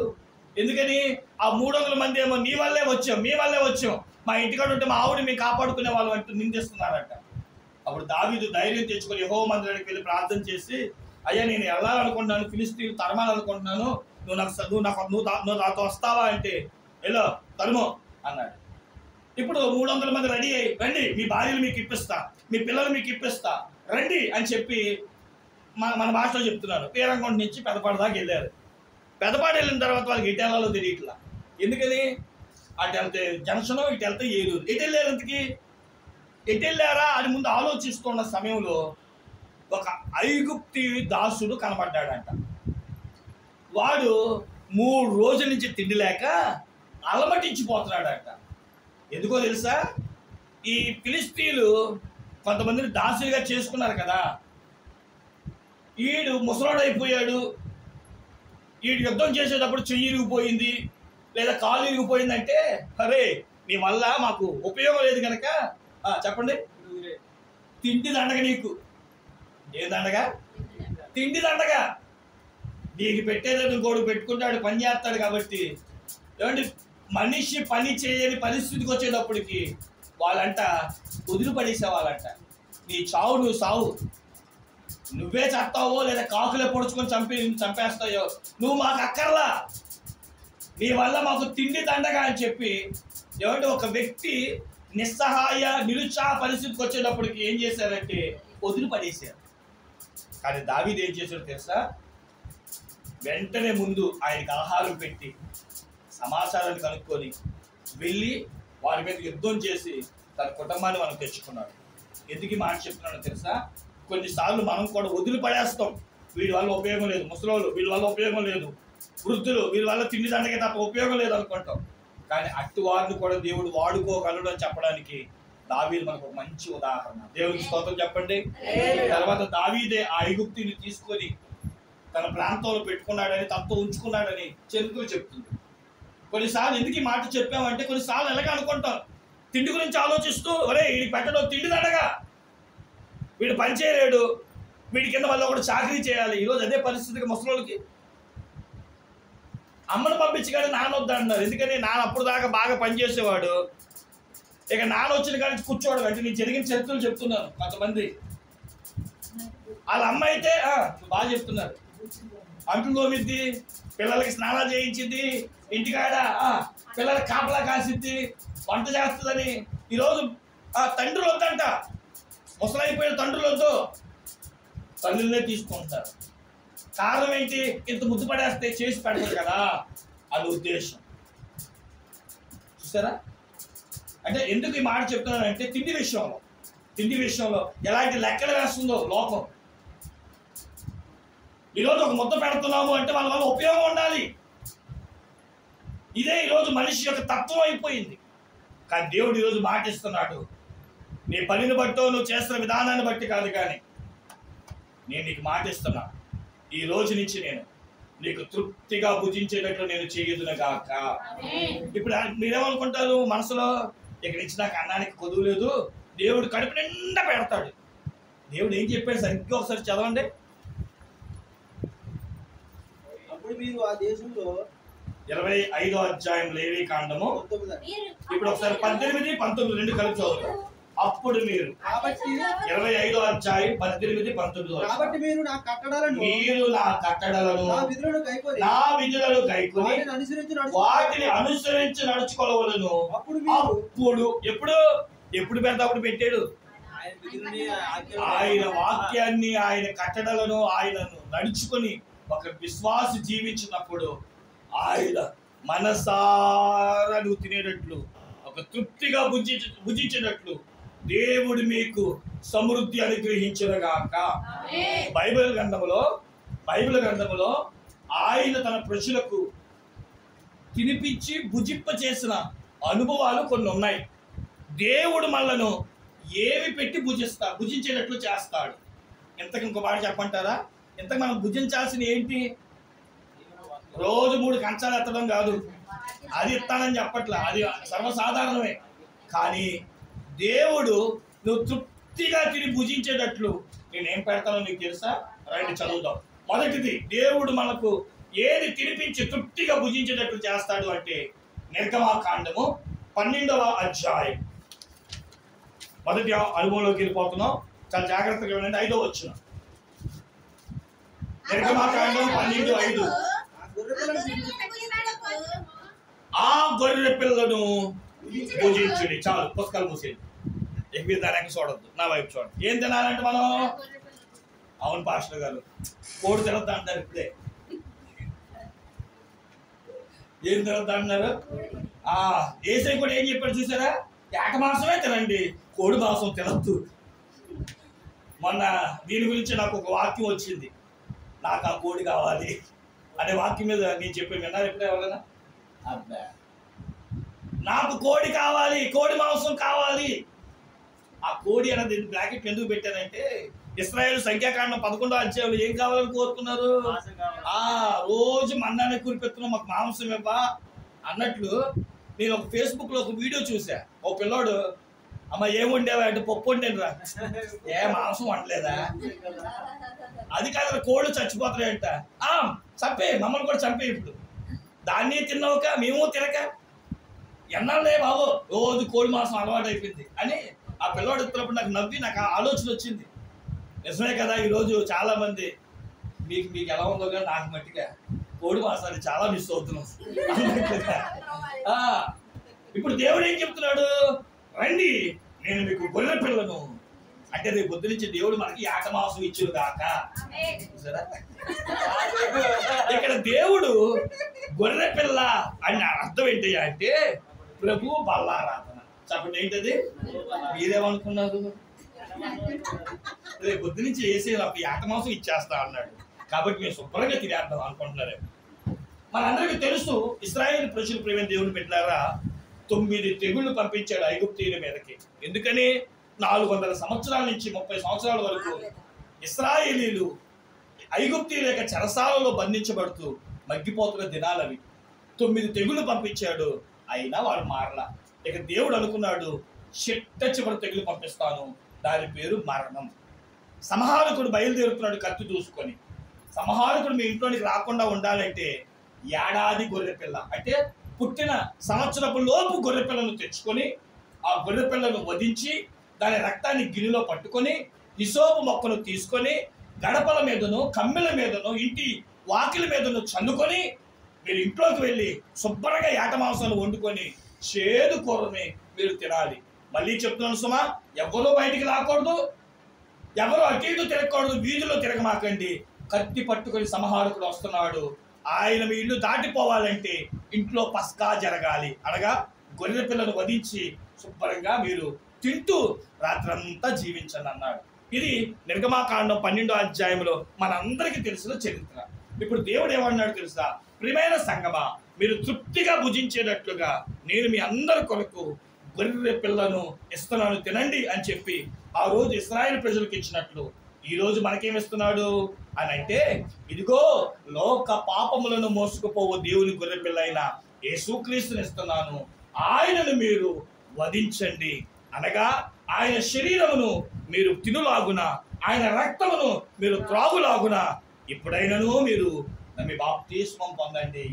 ఎందుకని? ఆ 300 మంది ఏమో మీ వల్లే వచ్చాం, మా ఇంటికాడ ఉంటే మా ఆవిడ మేము కాపాడుకునే వాళ్ళు అంటూ నిందిస్తున్నారంట. అప్పుడు దావీదు ధైర్యం తెచ్చుకొని యెహోవా మందిరానికి వెళ్ళి ప్రార్థన చేసి, అయ్యా నేను వెళ్ళాలనుకుంటున్నాను, ఫిలిస్తీన్లు తరమాలనుకుంటున్నాను, నువ్వు నాతో వస్తావా అంటే వెళ్ళో తరుమో అన్నాడు. ఇప్పుడు 300 మంది రెడీ అయ్యి రండి, మీ భార్యలు మీకు ఇప్పిస్తా, మీ పిల్లలు మీకు ఇప్పిస్తా రండి అని చెప్పి మన భాషలో చెప్తున్నారు. పేరంకొండ నుంచి పెదపాడు దాకా వెళ్ళారు. పెదపాడు వెళ్ళిన తర్వాత వాళ్ళకి ఎటు వెళ్ళాలో తెలియట్లా. ఎందుకని? అటు వెళ్తే జంక్షను, ఇటు వెళ్తే ఏలూరు. ఎటు వెళ్ళారు? ఇంతకి ఎటు వెళ్ళారా అని ముందు ఆలోచిస్తున్న సమయంలో ఒక ఐగుప్తి దాసుడు కనబడ్డాడంట. వాడు 3 రోజుల నుంచి తిండి లేక అలమటించిపోతున్నాడంట. ఎందుకో తెలుసా? ఈ ఫిలిస్తీన్లు కొంతమందిని దాసులుగా చేసుకున్నారు కదా. ఈడు ముసలాడైపోయాడు, ఈడు యుద్ధం చేసేటప్పుడు చెయ్యి ఇరిగిపోయింది లేదా కాలు ఇరిగిపోయిందంటే, అరే నీ వల్ల మాకు ఉపయోగం లేదు కనుక చెప్పండి తిండి దండగ నీకు. ఏ దండగా? తిండి దండగా. నీకు పెట్టేది ఇంకోడు పెట్టుకుంటాడు, పని చేస్తాడు. కాబట్టి ఏమంటే మనిషి పని చేయని పరిస్థితికి వచ్చేటప్పటికి వాళ్ళంట వదిలిపడేసేవాళ్ళంట. నీ చావు నువ్వు సావు, నువ్వే చస్తావో లేదా కాకులే పొడుచుకొని చంపేస్తాయో, నువ్వు మాకు అక్కర్లా, నీ వల్ల మాకు తిండి దండగా అని చెప్పి ఏమంటే ఒక వ్యక్తి నిస్సహాయ నిరుత్సాహ పరిస్థితికి వచ్చేటప్పటికి ఏం చేశారంటే వదిలిపడేశారు. కానీ దావీదు ఏం చేశాడో తెలుసా? వెంటనే ముందు ఆయనకి ఆహారం పెట్టి సమాచారాన్ని కనుక్కొని వెళ్ళి వారి మీద యుద్ధం చేసి తన కుటుంబాన్ని మనం తెచ్చుకున్నాడు. ఎందుకు మాట చెప్తున్నాడో తెలుసా? కొన్నిసార్లు మనం కూడా వదిలిపడేస్తాం. వీడి వల్ల ఉపయోగం లేదు, ముసలోళ్ళు వీళ్ళ వల్ల ఉపయోగం లేదు, వృద్ధులు వీళ్ళ వల్ల తిండి దండకే తప్ప ఉపయోగం లేదు అనుకుంటాం. కానీ అట్టి వారిని కూడా దేవుడు వాడుకోగలడు అని చెప్పడానికి దావీదు మనకు ఒక మంచి ఉదాహరణ. దేవుడికి స్తోత్రం చెప్పండి. తర్వాత దావీదే ఆ ఐగుప్తుని తీసుకొని తన ప్రాంతంలో పెట్టుకున్నాడని, తనతో ఉంచుకున్నాడని చరిత్ర చెప్తుంది. కొన్నిసార్లు ఎందుకు ఈ మాట చెప్పామంటే కొన్నిసార్లు ఎలాగ అనుకుంటాం, తిండి గురించి ఆలోచిస్తూ ఒరే వీడికి పెట్టడం తిండి దండగా, వీడు పని చేయలేడు, వీడి కింద వల్ల కూడా చాకరీ చేయాలి. ఈరోజు అదే పరిస్థితికి ముసలోళ్ళకి. అమ్మను పంపించి కానీ నాన్న వద్దన్నారు. ఎందుకని? నాన్న అప్పుడు దాకా బాగా పనిచేసేవాడు, ఇక నాన్న వచ్చిన కానీ కూర్చోవడం. అంటే నేను జరిగిన చరిత్రలు చెప్తున్నాను. కొంతమంది వాళ్ళ అమ్మ అయితే బాగా చెప్తున్నారు, అంట్లు తోమిద్ది, పిల్లలకి స్నానాలు చేయించింది, ఇంటికాడ పిల్లలకి కాపలా కాసిద్ది, వంట చేస్తుందని. ఈరోజు తండ్రులు వద్దంట, ముసలైపోయిన తండ్రులు వద్దు, తల్లులనే తీసుకుంటారు. కారణం ఏంటి? ఇంత ముద్దు పడేస్తే చేసి పెడతారు కదా అది ఉద్దేశం. చూసారా? అంటే ఎందుకు ఈ మాట చెప్తున్నానంటే తిండి విషయంలో ఎలాంటి లెక్కలు వేస్తుందో లోకం. ఈరోజు ఒక ముద్ద పెడుతున్నాము అంటే వాళ్ళ వల్ల ఉపయోగం ఉండాలి. ఇదే ఈరోజు మనిషి యొక్క తత్వం అయిపోయింది. కానీ దేవుడు ఈరోజు మాటిస్తున్నాడు, నీ పనిని బట్టో నువ్వు చేస్తున్న విధానాన్ని బట్టి కాదు, కానీ నేను నీకు మాటిస్తున్నా, ఈ రోజు నుంచి నేను నీకు తృప్తిగా భుజించేటట్లు నేను చేయదునగాక. ఇప్పుడు మీరేమనుకుంటారు మనసులో? ఇక్కడి నుంచి నాకు అన్నానికి కొదువు లేదు, దేవుడు కడుపు నిండా పెడతాడు. దేవుడు ఏం చెప్పాడు సరిగ్గా ఒకసారి చదవండి. అప్పుడు మీరు ఆ దేశంలో 25వ అధ్యాయం లేవి కాండము. ఇప్పుడు ఒకసారి 18, 19 రెండు కలిపి చదువుతాం. అప్పుడు మీరు 25వ అధ్యాయం 18, 19 కాబట్టి మీరు నా కట్టడలను నా విధులను గైకొని వాటిని అనుసరించి నడుచుకోవలను. అప్పుడు ఎప్పుడు పెడతా అప్పుడు పెట్టాడు ఆయన వాక్యాన్ని, ఆయన కట్టడలను ఆయనను నడుచుకొని ఒక విశ్వాసి జీవించినప్పుడు ఆయన మనసారా నువ్వు తినేటట్లు, ఒక తృప్తిగా భుజించినట్లు దేవుడు మీకు సమృద్ధి అనుగ్రహించుగాక. బైబిల్ గ్రంథములో ఆయన తన ప్రజలకు తినిపించి భుజింప చేసిన అనుభవాలు కొన్ని ఉన్నాయి. దేవుడు మనలను ఏవి పెట్టి భుజించేటట్లు చేస్తాడు. ఇంతకు ఇంకో మాట చెప్పంటారా? ఇంతకు మనం భుజించాల్సిన ఏంటి? రోజు 3 కంచాలు ఎత్తడం కాదు, అది ఇస్తానని చెప్పట్లా, అది సర్వసాధారణమే. కానీ దేవుడు నువ్వు తృప్తిగా తిని భుజించేటట్లు నేనేం పెడతానో నీకు తెలుసా? రండి చదువుతాం. మొదటిది, దేవుడు మనకు ఏది తినిపించి తృప్తిగా భుజించేటట్లు చేస్తాడు అంటే నిర్గమాకాండము 12వ అధ్యాయం మొదటి అనుభవంలోకి వెళ్ళిపోతున్నాం. చాలా జాగ్రత్తగా ఉండండి. 5వ వచనం, నిర్గమాకాండం 12:5. ఆ గొర్రె పిల్లను భుజించుడి. చాలు, పుస్తకాలు మూసేది. ఎక్కువ దానికి చూడద్దు, నా వైపు చూడండి. ఏం తినాలంటే మనం? అవును పాస్టర్ గారు, కోడి తినద్దు అంటారు. ఇప్పుడే ఏం తినద్దు అంటున్నారు? ఏసై కూడా ఏం చెప్పాడు చూసారా? ఏక మాంసమే తినండి, కోడి మాంసం తినద్దు. మొన్న దీని గురించి నాకు ఒక వాక్యం వచ్చింది, నాకు ఆ కోడి కావాలి అనే వాక్యం మీద నేను చెప్పాను. విన్నారు ఎప్పుడే ఎవరైనా? అబ్బా, నాకు కోడి కావాలి, కోడి మాంసం కావాలి. ఆ కోడి అనేది బ్రాకెట్ ఎందుకు పెట్టానంటే ఇశ్రాయేలు సంఖ్యాకాండం 11వ అధ్యాయంలో ఏం కావాలని కోరుకున్నారు? రోజు మన్నాన్ని కురిపెత్తున్నాం, మాకు మాంసం ఇవ్వా అన్నట్లు. నేను ఒక ఫేస్బుక్లో ఒక వీడియో చూసా. ఓ పిల్లోడు అమ్మ ఏం వండేవా అంటే పప్పు వండాను రా. ఏ మాంసం వండలేదా? అది కాదు, కోళ్ళు చచ్చిపోతున్నాయంట. చంపే, మమ్మల్ని కూడా చంపే. ఇప్పుడు దాన్ని తిన్నావుక మేము తినక ఎన్నాళ్ళే బాబు రోజు కోడి మాంసం అలవాటు అయిపోయింది అని ఆ పిల్లవాడు ఎత్తున్నప్పుడు నాకు నవ్వి నాకు ఆలోచన వచ్చింది. నిజమే కదా, ఈరోజు చాలా మంది మీకు ఎలా ఉందో కానీ నాకు మట్టిగా కోడి మాంసాన్ని చాలా మిస్ అవుతున్నాం. ఇప్పుడు దేవుడు ఏం చెప్తున్నాడు? రండి నేను మీకు గొర్రె పిల్లను అంటే రేపు పొద్దు నుంచి దేవుడు మనకి యాట మాంసం ఇచ్చును కాక. ఇక్కడ దేవుడు గొర్రె పిల్ల అని అర్థం ఏంటి అంటే ప్రభు బల్లారాధన. చెప్పండి ఏంటది? మీరేమనుకున్నారు? రేపు పొద్దు నుంచి వేసే నాకు యాట మాంసం ఇచ్చేస్తా అన్నాడు కాబట్టి మేము శుభ్రంగా తినేద్దాం అనుకుంటున్నారు. మనందరికీ తెలుసు ఇశ్రాయేలు ప్రజలు ప్రేమ దేవుని పెట్టారా 9 తెగుళ్ళు పంపించాడు ఐగుప్తీయుల మీదకి. ఎందుకని 400 సంవత్సరాల నుంచి 30 సంవత్సరాల వరకు ఇశ్రాయేలీలు ఐగుప్తీయుల యొక్క చెరసాలలో బంధించబడుతూ మగ్గిపోతున్న దినాలవి. 9 తెగుళ్ళు పంపించాడు, అయినా వాడు మారలా. ఇక దేవుడు అనుకున్నాడు చిట్ట చివరి తెగులు పంపిస్తాను, దాని పేరు మరణం. సంహారకుడు బయలుదేరుతున్నాడు కత్తి దూసుకొని. సంహారకుడు మీ ఇంట్లోనికి రాకుండా ఉండాలంటే ఏడాది గొర్రెపిల్ల అంటే పుట్టిన సంవత్సరపు లోపు గొర్రెపిల్లను తెచ్చుకొని ఆ గొర్రెపిల్లను వధించి దాని రక్తాన్ని గిన్నెలో పట్టుకొని హిసోపు మొక్కను తీసుకొని గడపల మీదను కమ్మెల మీదను ఇంటి వాకిలి మీదను చల్లుకొని మీరు ఇంట్లోకి వెళ్ళి శుభ్రంగా ఏట మాంసాలు వండుకొని చేదు కూరని మీరు తినాలి. మళ్ళీ చెప్తున్నాను సుమా, ఎవరూ బయటికి రాకూడదు, ఎవరు అటు ఇటు తిరగకూడదు, వీధిలో తిరగమాకండి. కత్తి పట్టుకొని సంహారకుడు వస్తున్నాడు. ఆయన మీ ఇల్లు దాటిపోవాలంటే ఇంట్లో పస్కా జరగాలి, అనగా గొర్రె పిల్లను వధించి శుభ్రంగా మీరు తింటూ రాత్రంతా జీవించండి అన్నాడు. ఇది నిర్గమాకాండం 12వ అధ్యాయంలో మనందరికీ తెలిసిన చరిత్ర. ఇప్పుడు దేవుడు ఏమన్నాడు తెలుసా? ప్రియమైన సంగమా, మీరు తృప్తిగా భుజించేటట్లుగా నేను మీ అందరి కొరకు గొర్రె పిల్లను ఇస్తున్నాను, తినండి అని చెప్పి ఆ రోజు ఇశ్రాయేలు ప్రజలకు ఇచ్చినట్లు ఈ రోజు మనకేమిస్తున్నాడు అని అంటే, ఇదిగో లోక పాపములను మోసుకుపోవు దేవుని గొర్రె పిల్ల అయిన యేసుక్రీస్తుని ఇస్తున్నాను, ఆయనను మీరు వధించండి, అనగా ఆయన శరీరమును మీరు తినులాగున ఆయన రక్తమును మీరు త్రాగులాగున ఇప్పుడైనను మీరు నమ్మి బాప్తిస్మం పొందండి,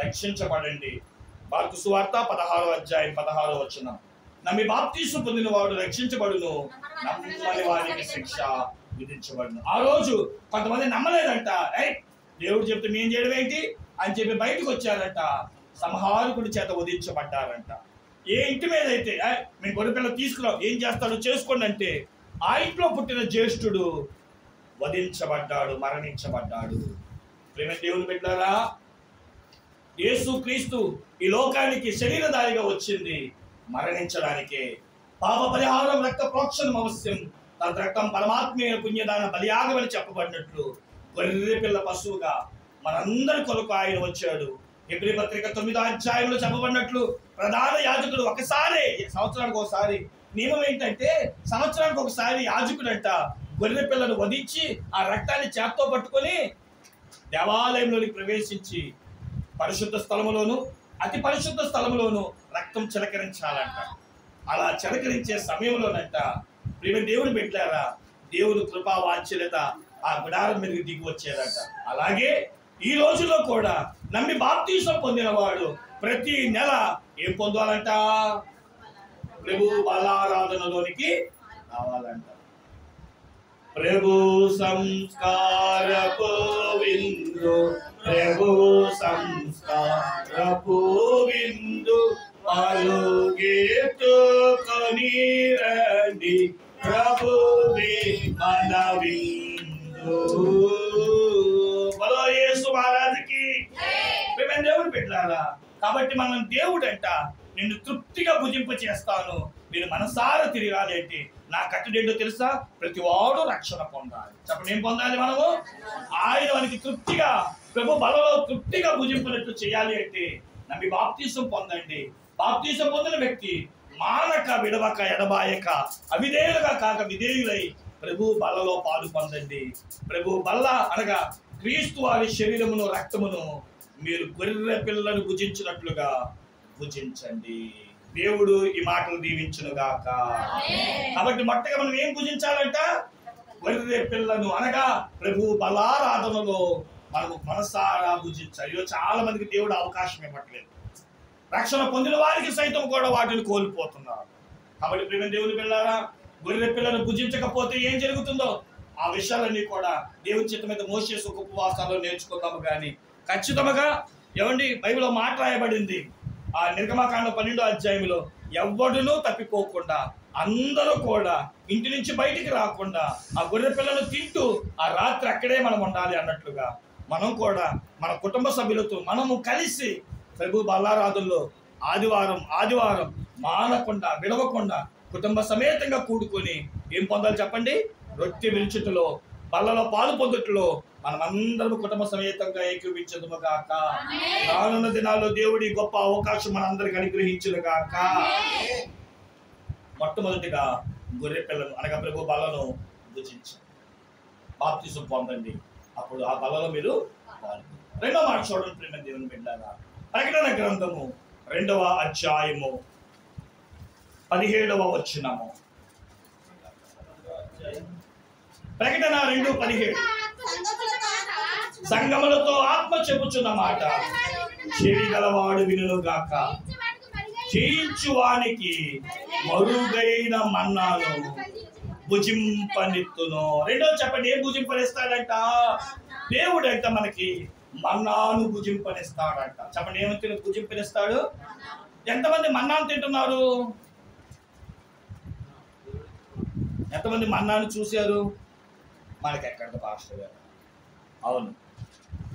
రక్షించబడండి. మార్కు సువార్త 16వ అధ్యాయం 16వ వచనం. నమ్మి బాప్తిస్మం పొందిన వాడు రక్షించబడును, నమ్మని వారికి శిక్ష విధించబడును. ఆ రోజు కొంతమంది నమ్మలేదంట, దేవుడు చెప్తే మేము చేయడం ఏంటి అని చెప్పి బయటకు వచ్చారంట. సంహారకుడి చేత వధించబడ్డారంట. ఏ ఇంటి మీద అయితే మేము గొర్రెపిల్ల తీసుకురావు, ఏం చేస్తాడో చేసుకోండి అంటే ఆ ఇంట్లో పుట్టిన జ్యేష్ఠుడు వధించబడ్డాడు, మరణించబడ్డాడు. ప్రేమ దేవుని బిడ్డలారా, యేసుక్రీస్తు ఈ లోకానికి శరీరధారిగా వచ్చింది మరణించడానికే. పాప పరిహారం రక్త ప్రోక్షణం అవశ్యం, తన రక్తం పరమాత్మీయ పుణ్యదాన బలియాగం అని చెప్పబడినట్లు గొర్రె పిల్ల పశువుగా మనందరి కొరకు ఆయన వచ్చాడు. హెబ్రీ పత్రిక 9వ అధ్యాయంలో చెప్పబడినట్లు ప్రధాన యాజకుడు ఒకసారి, సంవత్సరానికి ఒకసారి నియమం ఏంటంటే సంవత్సరానికి ఒకసారి యాజకుడంట గొర్రె పిల్లను వధించి ఆ రక్తాన్ని చేత్తో పట్టుకొని దేవాలయంలోనికి ప్రవేశించి పరిశుద్ధ స్థలములోను అతి పరిశుద్ధ స్థలములోను రక్తం చిలకరించాలంట. అలా చిలకరించే సమయంలోనంట ప్రేమ దేవుని పెట్టారా, దేవుని కృపా వాత్సల్యత ఆ గుడారం మీదకి దిగి వచ్చేదట. అలాగే ఈ రోజులో కూడా నమ్మి బాప్తిసం పొందిన వాడు ప్రతి నెల ఏం పొందాలంట? ప్రభు బలారాధనలోనికి రావాలంట. ప్రభు సంస్కారపు విందు, ప్రభు సంస్కారపు విందు అలుగెత్తుకొని రండి, ప్రభువే మన విందు. బలో యేసు మహారాజుకి. మేము దేవుడు పెట్టారా కాబట్టి మనం దేవుడు అంట నిన్ను తృప్తిగా భుజింప చేస్తాను, మీరు మనసారా తిరగాలి అంటే నా కట్టుడేంటో తెలుసా? ప్రతి వాడు రక్షణ పొందాలి. చెప్పండి, ఏం పొందాలి మనము? ఆయన మనకి తృప్తిగా ప్రభు బలలో తృప్తిగా భుజింపునట్టు చేయాలి అంటే నమ్మి బాప్తిసం పొందండి. బాప్తిసం పొందిన వ్యక్తి మానక విడవక ఎడబాయక అవిధేయులుగా కాక విధేయులై ప్రభు బలలో పాలు పొందండి. ప్రభు బల్ల అనగా క్రీస్తు వారి శరీరమును రక్తమును మీరు గొర్రె పిల్లలను భుజించినట్లుగా భుజించండి. దేవుడు ఈ మాటలు దీవించును గాక. కాబట్టి మొట్టగా మనం ఏం పూజించాలంట? గొర్రె పిల్లను, అనగా ప్రభు బలారాధనలో మనము మనసారా పూజించాలి. ఈరోజు చాలా మందికి దేవుడు అవకాశం ఇవ్వట్లేదు. రక్షణ పొందిన వారికి సైతం కూడా వాటిని కోల్పోతున్నారు. కాబట్టి ప్రేమ దేవుని పిల్లారా, గొర్రె పిల్లను పూజించకపోతే ఏం జరుగుతుందో ఆ విషయాలన్నీ కూడా దేవుని చిత్తం మీద మోసే సుఖ ఉపవాసాల్లో నేర్చుకుందాము. కానీ ఖచ్చితంగా ఏమండి, బైబిల్లో మాట రాయబడింది, ఆ నిర్గమకాండ 12వ అధ్యాయంలో ఎవ్వడునూ తప్పిపోకుండా అందరూ కూడా ఇంటి నుంచి బయటికి రాకుండా ఆ గొర్రె పిల్లను తింటూ ఆ రాత్రి అక్కడే మనం ఉండాలి అన్నట్లుగా మనం కూడా మన కుటుంబ సభ్యులతో మనము కలిసి ప్రభు బలారాధనలో ఆదివారం మానకుండా విడవకుండా కుటుంబ సమేతంగా కూడుకొని ఏం పొందాలి చెప్పండి? రొట్టె విరుచుటలో, బల్లలో పాలు పొందుటలో మనమందరం కుటుంబ సమేతంగా ఏకీవించదుము గాక. రానున్న దినాల్లో దేవుడి గొప్ప అవకాశం మనందరికి అనుగ్రహించును గాక. మొట్టమొదటిగా గొర్రె పిల్లను, అనగా ప్రభు బలను భుజించండి, బాప్తిసం పొందండి, అప్పుడు ఆ బలలో మీరు పాల్గొంటారు. రెండో మాట చూడండి ప్రేమ దేవుని బిడ్డలారా, ప్రకటన గ్రంథము 2వ అధ్యాయము 17వ వచనము. ప్రకటన 2:17. సంగములతో ఆత్మ చెప్పుచున్న మాట చెవి గలవాడు వినును గాక. చేయించువానికి మరుగైన మన్నాను భుజింపనిత్తును. రెండో చెప్పండి, ఏం భుజింపనిస్తాడంట? దేవుడంట మనకి మన్నాను భుజింపనిస్తాడంట. చెప్పండి, ఏమని భుజింపనిస్తాడు? ఎంతమంది మన్నాను తింటున్నారు? ఎంతమంది మన్నాను చూశారు? మనకి ఎక్కడ పాస్టర్ గారు? అవును,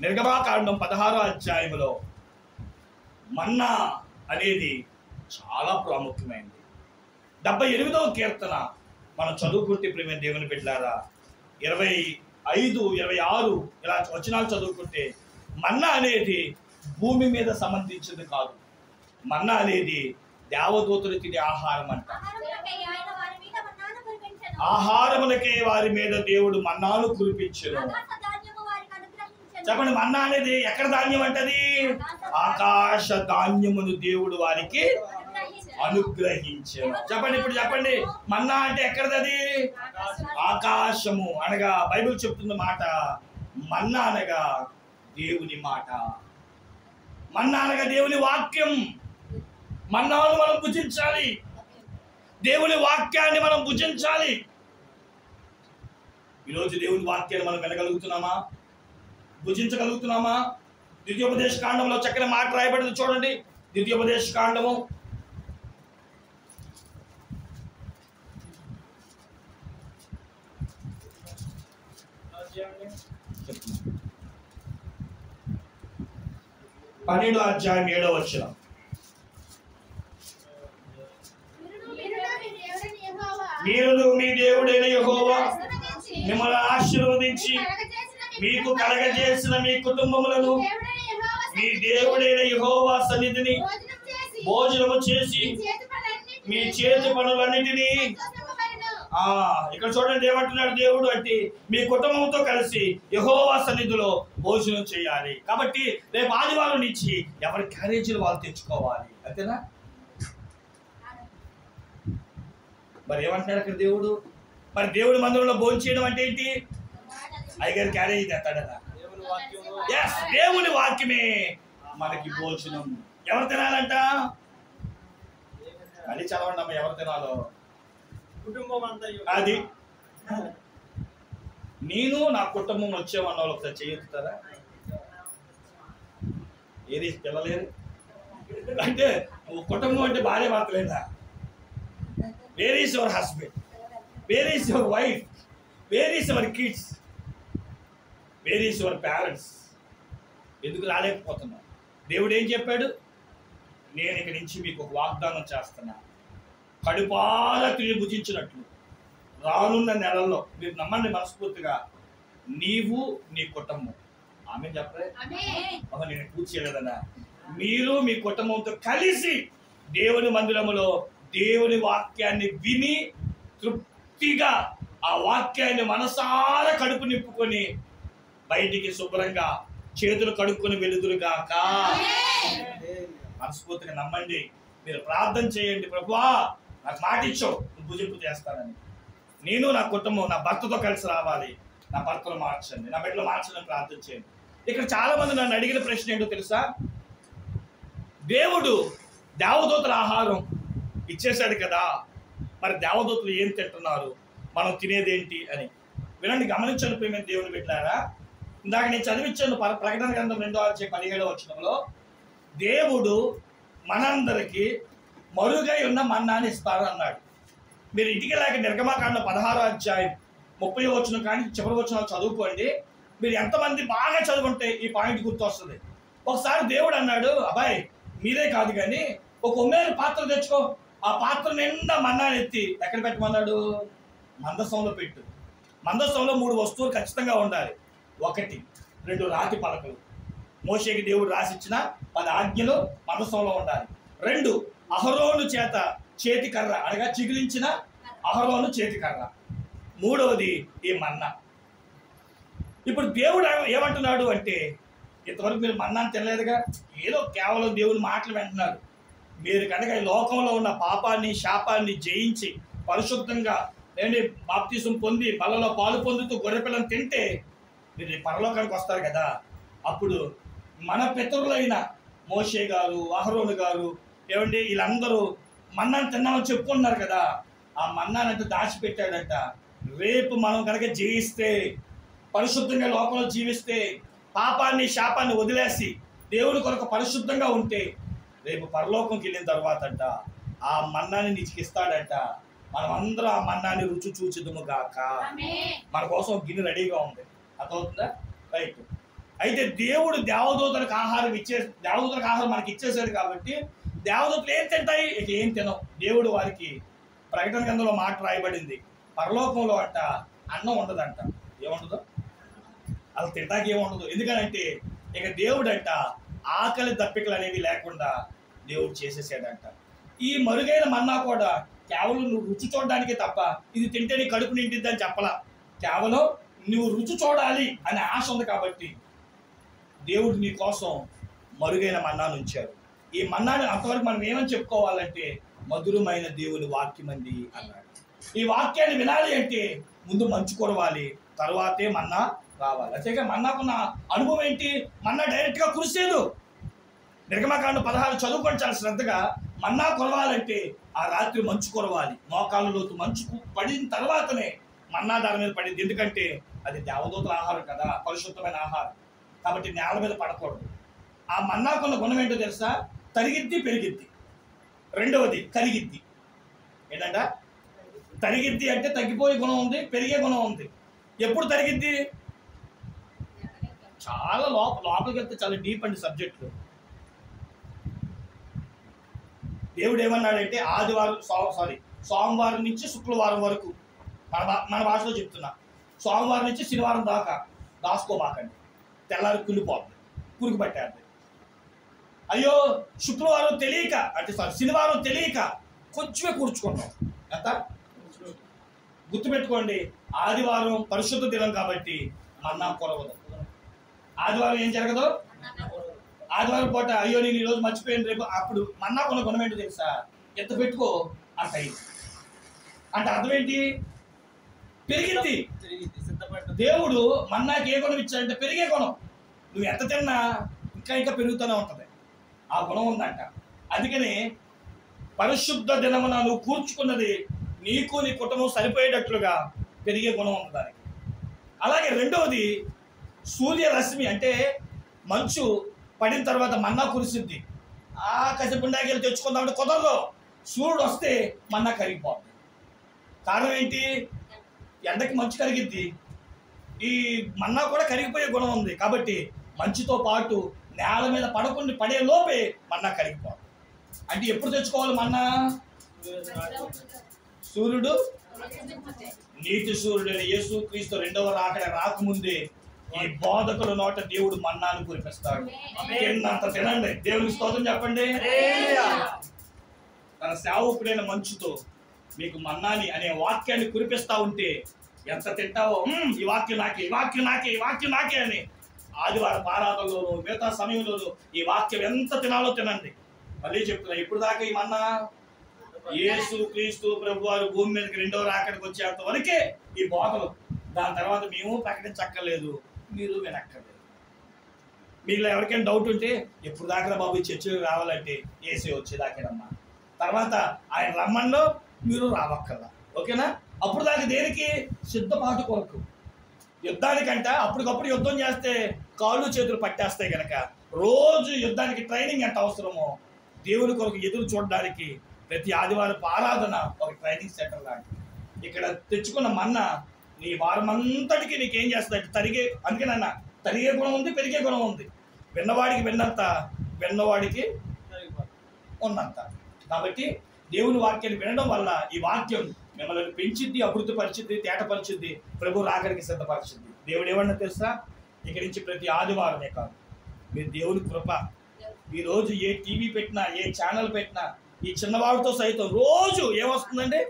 నిర్గమకాండం 16వ అధ్యాయంలో మన్నా అనేది చాలా ప్రాముఖ్యమైనది. 78వ కీర్తన మనం చదువుకుంటే ప్రేమ దేవుని బిడ్డలారా, 25, 26 ఇలా వచనాలు చదువుకుంటే మన్నా అనేది భూమి మీద సంబంధించింది కాదు. మన్నా అనేది దేవదూతలు తినే ఆహారం అంట. ఆహారములకే వారి మీద దేవుడు మన్నాను కురిపించెను. చెప్పండి, మన్నా అనేది ఎక్కడ ధాన్యం అంటది? ఆకాశ ధాన్యమును దేవుడు వారికి అనుగ్రహించెను. చెప్పండి, ఇప్పుడు చెప్పండి, మన్నా అంటే ఎక్కడది? ఆకాశము. అనగా బైబిల్ చెప్తున్న మాట, మన్నా అనగా దేవుని మాట, మన్నా అనగా దేవుని వాక్యం. మన్నాను మనం భుజించాలి, దేవుని వాక్యాన్ని మనం భుజించాలి. ఈరోజు దేవుని వాక్యాన్ని మనం వినగలుగుతున్నామా? భుజించగలుగుతున్నామా? ద్వితీయోపదేశ కాండంలో చక్కని మాట రాయబడింది చూడండి. ద్వితీయోపదేశ కాండము 12వ అధ్యాయం 7వ వచనం. మీరు మీ దేవుడైన యెహోవా మిమ్మల్ని ఆశీర్వదించి మీకు కలగజేసిన మీ కుటుంబములను మీ దేవుడైన యెహోవా సన్నిధిని భోజనము చేసి మీ చేతి పనులన్నిటినీ ఇక్కడ చూడండి ఏమంటున్నాడు దేవుడు అంటే మీ కుటుంబంతో కలిసి యెహోవా సన్నిధిలో భోజనం చేయాలి. కాబట్టి రేపు ఆదివారం నుంచి ఎవరి క్యారేజీలు వాళ్ళు తెచ్చుకోవాలి, అంతేనా? మరి ఏమంటున్నాడు అక్కడ దేవుడు? మరి దేవుడి మందిరంలో భోజనం చేయడం అంటే ఏంటి? అయ్యగారు క్యారేజీ తెస్తాడదా? ఎస్, దేవుని వాక్యమే మనకి భోజనం. ఎవరు తినాలంట? అది చదవండి అమ్మ, ఎవరు తినాలో అది. నేను నా కుటుంబం వచ్చామన్న వాళ్ళు ఒకసారి చేయొచ్చుతారా? ఏది పిల్లలేరు అంటే కుటుంబం అంటే భార్య భర్తలేదా? Where is your husband? Where is your wife? Where is your kids? Where is your parents? ఎందుకు రాలేకపోతున్నా? దేవుడు ఏం చెప్పాడు? నేను ఇక్కడి నుంచి మీకు ఒక వాగ్దానం చేస్తున్నా, కడుపారా తిని భుజించినట్లు రానున్న నెలల్లో, మీరు నమ్మండి మనస్ఫూర్తిగా, నీవు నీ కుటుంబం, ఆమె చెప్పలే నేను పూర్తి చేయలేదన్నా, మీరు మీ కుటుంబంతో కలిసి దేవుని మందిరములో దేవుని వాక్యాన్ని విని తృప్తిగా ఆ వాక్యాన్ని మనసారా కడుపు నింపుకొని బయటికి శుభ్రంగా చేతులు కడుక్కొని వెలుదురుగాక. మనస్ఫూర్తిగా నమ్మండి. మీరు ప్రార్థన చేయండి, ప్రభువా నాకు మాట ఇచ్చావు భుజింపు చేస్తానని. నేను నా కుటుంబం నా భర్తతో కలిసి రావాలి, నా భర్తను మార్చండి, నా బిడ్డలు మార్చండి ప్రార్థన చేయండి. ఇక్కడ చాలా మంది నన్ను అడిగిన ప్రశ్న ఏంటో తెలుసా? దేవుడు దేవదూతల ఆహారం ఇచ్చేశాడు కదా, మరి దేవదూతలు ఏం తింటున్నారు, మనం తినేదేంటి అని. వినండి, గమనించండి ప్రియమైన దేవుని బిడ్డలారా. ఇందాక నేను చదివించాను ప్రకటన గ్రంథం 2:17 వచనంలో, దేవుడు మనందరికీ మరుగై ఉన్న మన్నాని ఇస్తారు అన్నాడు. మీరు ఇంటికి లేక నిర్గమకాండం 16:30 వచనం కానీ చివరి వచనాలు చదువుకోండి. మీరు ఎంతమంది బాగా చదువుకుంటే ఈ పాయింట్ గుర్తు వస్తుంది. ఒకసారి దేవుడు అన్నాడు, అబ్బాయి మీరే కాదు కానీ ఒక ఉమ్మేరు పాత్ర తెచ్చుకో, ఆ పాత్ర నిండా మన్నాని ఎత్తి ఎక్కడ పెట్టమన్నాడు? మందసంలో పెట్టు. మందసంలో 3 వస్తువులు ఖచ్చితంగా ఉండాలి. 1, 2 రాతి పలకలు, మోషేకి దేవుడు రాసిచ్చిన 10 ఆజ్ఞలు మందసంలో ఉండాలి. 2 అహరోను చేతి కర్ర, అనగా చిగురించిన అహరోను చేతి కర్ర. 3వది ఈ మన్నా. ఇప్పుడు దేవుడు ఏమంటున్నాడు అంటే, ఇంతవరకు మీరు మన్నాను తినలేదుగా, ఏదో కేవలం దేవుని మాటలు వింటున్నారు. మీరు కనుక ఈ లోకంలో ఉన్న పాపాన్ని శాపాన్ని జయించి పరిశుద్ధంగా బాప్తిసం పొంది బలలో పాలు పొందుతూ గొర్రెపిల్లను తింటే మీరు పరలోకానికి వస్తారు కదా. అప్పుడు మన పితరులైన మోషే గారు, అహరోను గారు వీళ్ళందరూ మన్నాను తిన్నామని చెప్పుకుంటున్నారు కదా. ఆ మన్నానంటే దాచిపెట్టాడంట. రేపు మనం కనుక జీవిస్తే, పరిశుద్ధంగా లోకంలో జీవిస్తే, పాపాన్ని శాపాన్ని వదిలేసి దేవుడి కొరకు పరిశుద్ధంగా ఉంటే, రేపు పరలోకంకి వెళ్ళిన తర్వాత అంట ఆ మన్నాని నీకు ఇస్తాడంట. మనం అందరం ఆ మన్నాన్ని రుచి చూచిదుము గాక. మన కోసం గిన్నె రెడీగా ఉంది, అర్థమవుతుందా? రైట్. అయితే దేవుడు దేవదూతలకు ఆహారం మనకి ఇచ్చేసాడు కాబట్టి దేవదూతలు ఏం తింటాయి? ఇక ఏం తినవు. దేవుడు వారికి ప్రకటన గ్రంథంలో మాట రాయబడింది, పరలోకంలో అంట అన్నం ఉండదంట. ఏముండదు? అసలు తింటాకి ఏముండదు. ఎందుకనంటే ఇక దేవుడు అంట ఆకలి దప్పికలు అనేవి లేకుండా దేవుడు చేసేసాడంట. ఈ మరుగైన మన్నా కూడా కేవలం నువ్వు రుచి చూడడానికే తప్ప ఇది తింటే నీ కడుపు నిండిద్ది అని చెప్పలా. కేవలం నువ్వు రుచి చూడాలి అనే ఆశ ఉంది కాబట్టి దేవుడు నీ కోసం మరుగైన మన్నాను ఉంచాడు. ఈ మన్నాని అంతవరకు మనం ఏమని చెప్పుకోవాలంటే మధురమైన దేవుని వాక్యం అండి అన్నాడు. ఈ వాక్యాన్ని వినాలి అంటే ముందు మంచు కురవాలి, తర్వాతే మన్నా రావాలి. అంతేగా మన్నాకున్న అనుభవం ఏంటి? మన్నా డైరెక్ట్గా కురిసేదు. నిర్గమకాండం 16 చదువుకొని చాలా శ్రద్ధగా. మన్నా కురవాలంటే ఆ రాత్రి మంచు కురవాలి, మోకాళ్ళ లోతు మంచు పడిన తర్వాతనే మన్నా దాని మీద పడింది. ఎందుకంటే అది దేవదూతల ఆహారం కదా, పరిశుద్ధమైన ఆహారం కాబట్టి నేల మీద పడకూడదు. ఆ మన్నాకున్న గుణం ఏంటో తెలుసా? తరిగిద్ది, పెరిగిద్ది. 2వది కరిగిద్ది. ఏంటంట? తరిగిద్ది అంటే తగ్గిపోయే గుణం ఉంది, పెరిగే గుణం ఉంది. ఎప్పుడు తరిగిద్ది? చాలా లోపలికి వెళ్తే చాలా డీప్ అండి సబ్జెక్టు. దేవుడు ఏమన్నాడంటే సోమవారం నుంచి శుక్రవారం వరకు, మన భాషలో చెప్తున్నా, సోమవారం నుంచి శనివారం దాకా దాసుకోబాకండి, తెల్లారి కుళ్ళిపోతుంది, కురుకు పట్టేది. అయ్యో శుక్రవారం తెలియక శనివారం తెలియక కొంచెమే కూర్చుకున్నాం. ఎంత గుర్తుపెట్టుకోండి, ఆదివారం పరిశుద్ధ దినం కాబట్టి మన్నా కొరవదు. ఆదివారం ఏం జరగదు? ఆదివారం పూట అయ్యో నేను ఈరోజు మర్చిపోయాను రేపు, అప్పుడు మన్నా కొన్న గుణం ఏంటో తెలుసా? ఎంత పెట్టుకో అంత అయింది అంటే అర్థం ఏంటి? పెరిగింది. దేవుడు మన్నాకి ఏ గుణం ఇచ్చాడంటే పెరిగే గుణం. నువ్వు ఎంత తిన్నా ఇంకా పెరుగుతూనే ఉంటుంది, ఆ గుణం ఉందంట. అందుకని పరిశుద్ధ దినమున నువ్వు కూర్చుకున్నది నీకు నీ కుటుంబం సరిపోయేటట్లుగా పెరిగే గుణం ఉంది దానికి. అలాగే 2వది సూర్యరశ్మి, అంటే మంచు పడిన తర్వాత మన్నా కురిసిద్ది. కాసేపుండాకి వెళ్ళి తెచ్చుకుందామంటే కుదరదు. సూర్యుడు వస్తే మన్నా కరిగిపోతుంది. కారణం ఏంటి? ఎండకి మంచు కరిగిద్ది, ఈ మన్నా కూడా కరిగిపోయే గుణం ఉంది. కాబట్టి మంచుతో పాటు నేల మీద పడే లోపే మన్నా కరిగిపోతుంది. అంటే ఎప్పుడు తెచ్చుకోవాలి మన్నా? సూర్యుడు, నీతి సూర్యుడైన యేసుక్రీస్తు 2వ రాకడ రాకముందే ఈ బోధకుల నోట దేవుడు మన్నాను కురిపిస్తాడు. తిన్నంత తినండి, దేవునికి స్తోత్రం చెప్పండి. తన సేవకుడైన మంచుతో మీకు మన్నాని అనే వాక్యాన్ని కురిపిస్తా ఉంటే ఎంత తింటావో, ఈ వాక్యం నాకే, ఈ వాక్యం నాకే, ఈ వాక్యం నాకే అని ఆదివారం ఆరాధనలోను మిగతా సమయంలోనూ ఈ వాక్యం ఎంత తినాలో తినండి. మళ్ళీ చెప్తున్నా, ఇప్పుడు దాకా ఈ మన్నా యేసు క్రీస్తు ప్రభు వారు భూమి మీదకి రెండో రాకడికి వచ్చేంత వరకే ఈ బోధలు. దాని తర్వాత మేము ప్రకటించక్కర్లేదు, మీరు వినక్కర్లేదు. మీలో ఎవరికైనా డౌట్ ఉంటే ఎప్పుడు దాకా బాబు చర్చలకు రావాలంటే ఏసీ వచ్చేదాకేనమ్మా, తర్వాత ఆయన రమ్మన్నో మీరు రావక్కర్లా. ఓకేనా? అప్పుడు దాకా దేనికి? సిద్ధపాటు కొరకు. యుద్ధానికంట అప్పటికప్పుడు యుద్ధం చేస్తే కాళ్ళు చేతులు పట్టేస్తాయి కనుక రోజు యుద్ధానికి ట్రైనింగ్ ఎంత అవసరమో దేవుని కొరకు ఎదురు చూడడానికి ప్రతి ఆదివారం ఆరాధన ఒక ట్రైనింగ్ సెంటర్ లాంటిది. ఇక్కడ తెచ్చుకున్న మన్నా నీ వారమంతటికి నీకేం చేస్తుంది? తరిగే, అందుకేనన్నా తరిగే గుణం ఉంది, పెరిగే గుణం ఉంది. విన్నవాడికి విన్నంత, విన్నవాడికి ఉన్నంత. కాబట్టి దేవుని వాక్యాన్ని వినడం వల్ల ఈ వాక్యం మిమ్మల్ని పెంచిద్ది, అభివృద్ధి పరిచిద్ది, తేటపరిచిద్ది, ప్రభు రాకడికి సిద్ధపరిచిద్ది. దేవుడు ఏమన్నా తెలుసా? ఇక్కడి నుంచి ప్రతి ఆదివారమే కాదు, మీరు దేవుని కృప. ఈరోజు ఏ టీవీ పెట్టినా, ఏ ఛానల్ పెట్టినా, ఈ చిన్నవాడితో సైతం రోజు ఏమొస్తుందండి?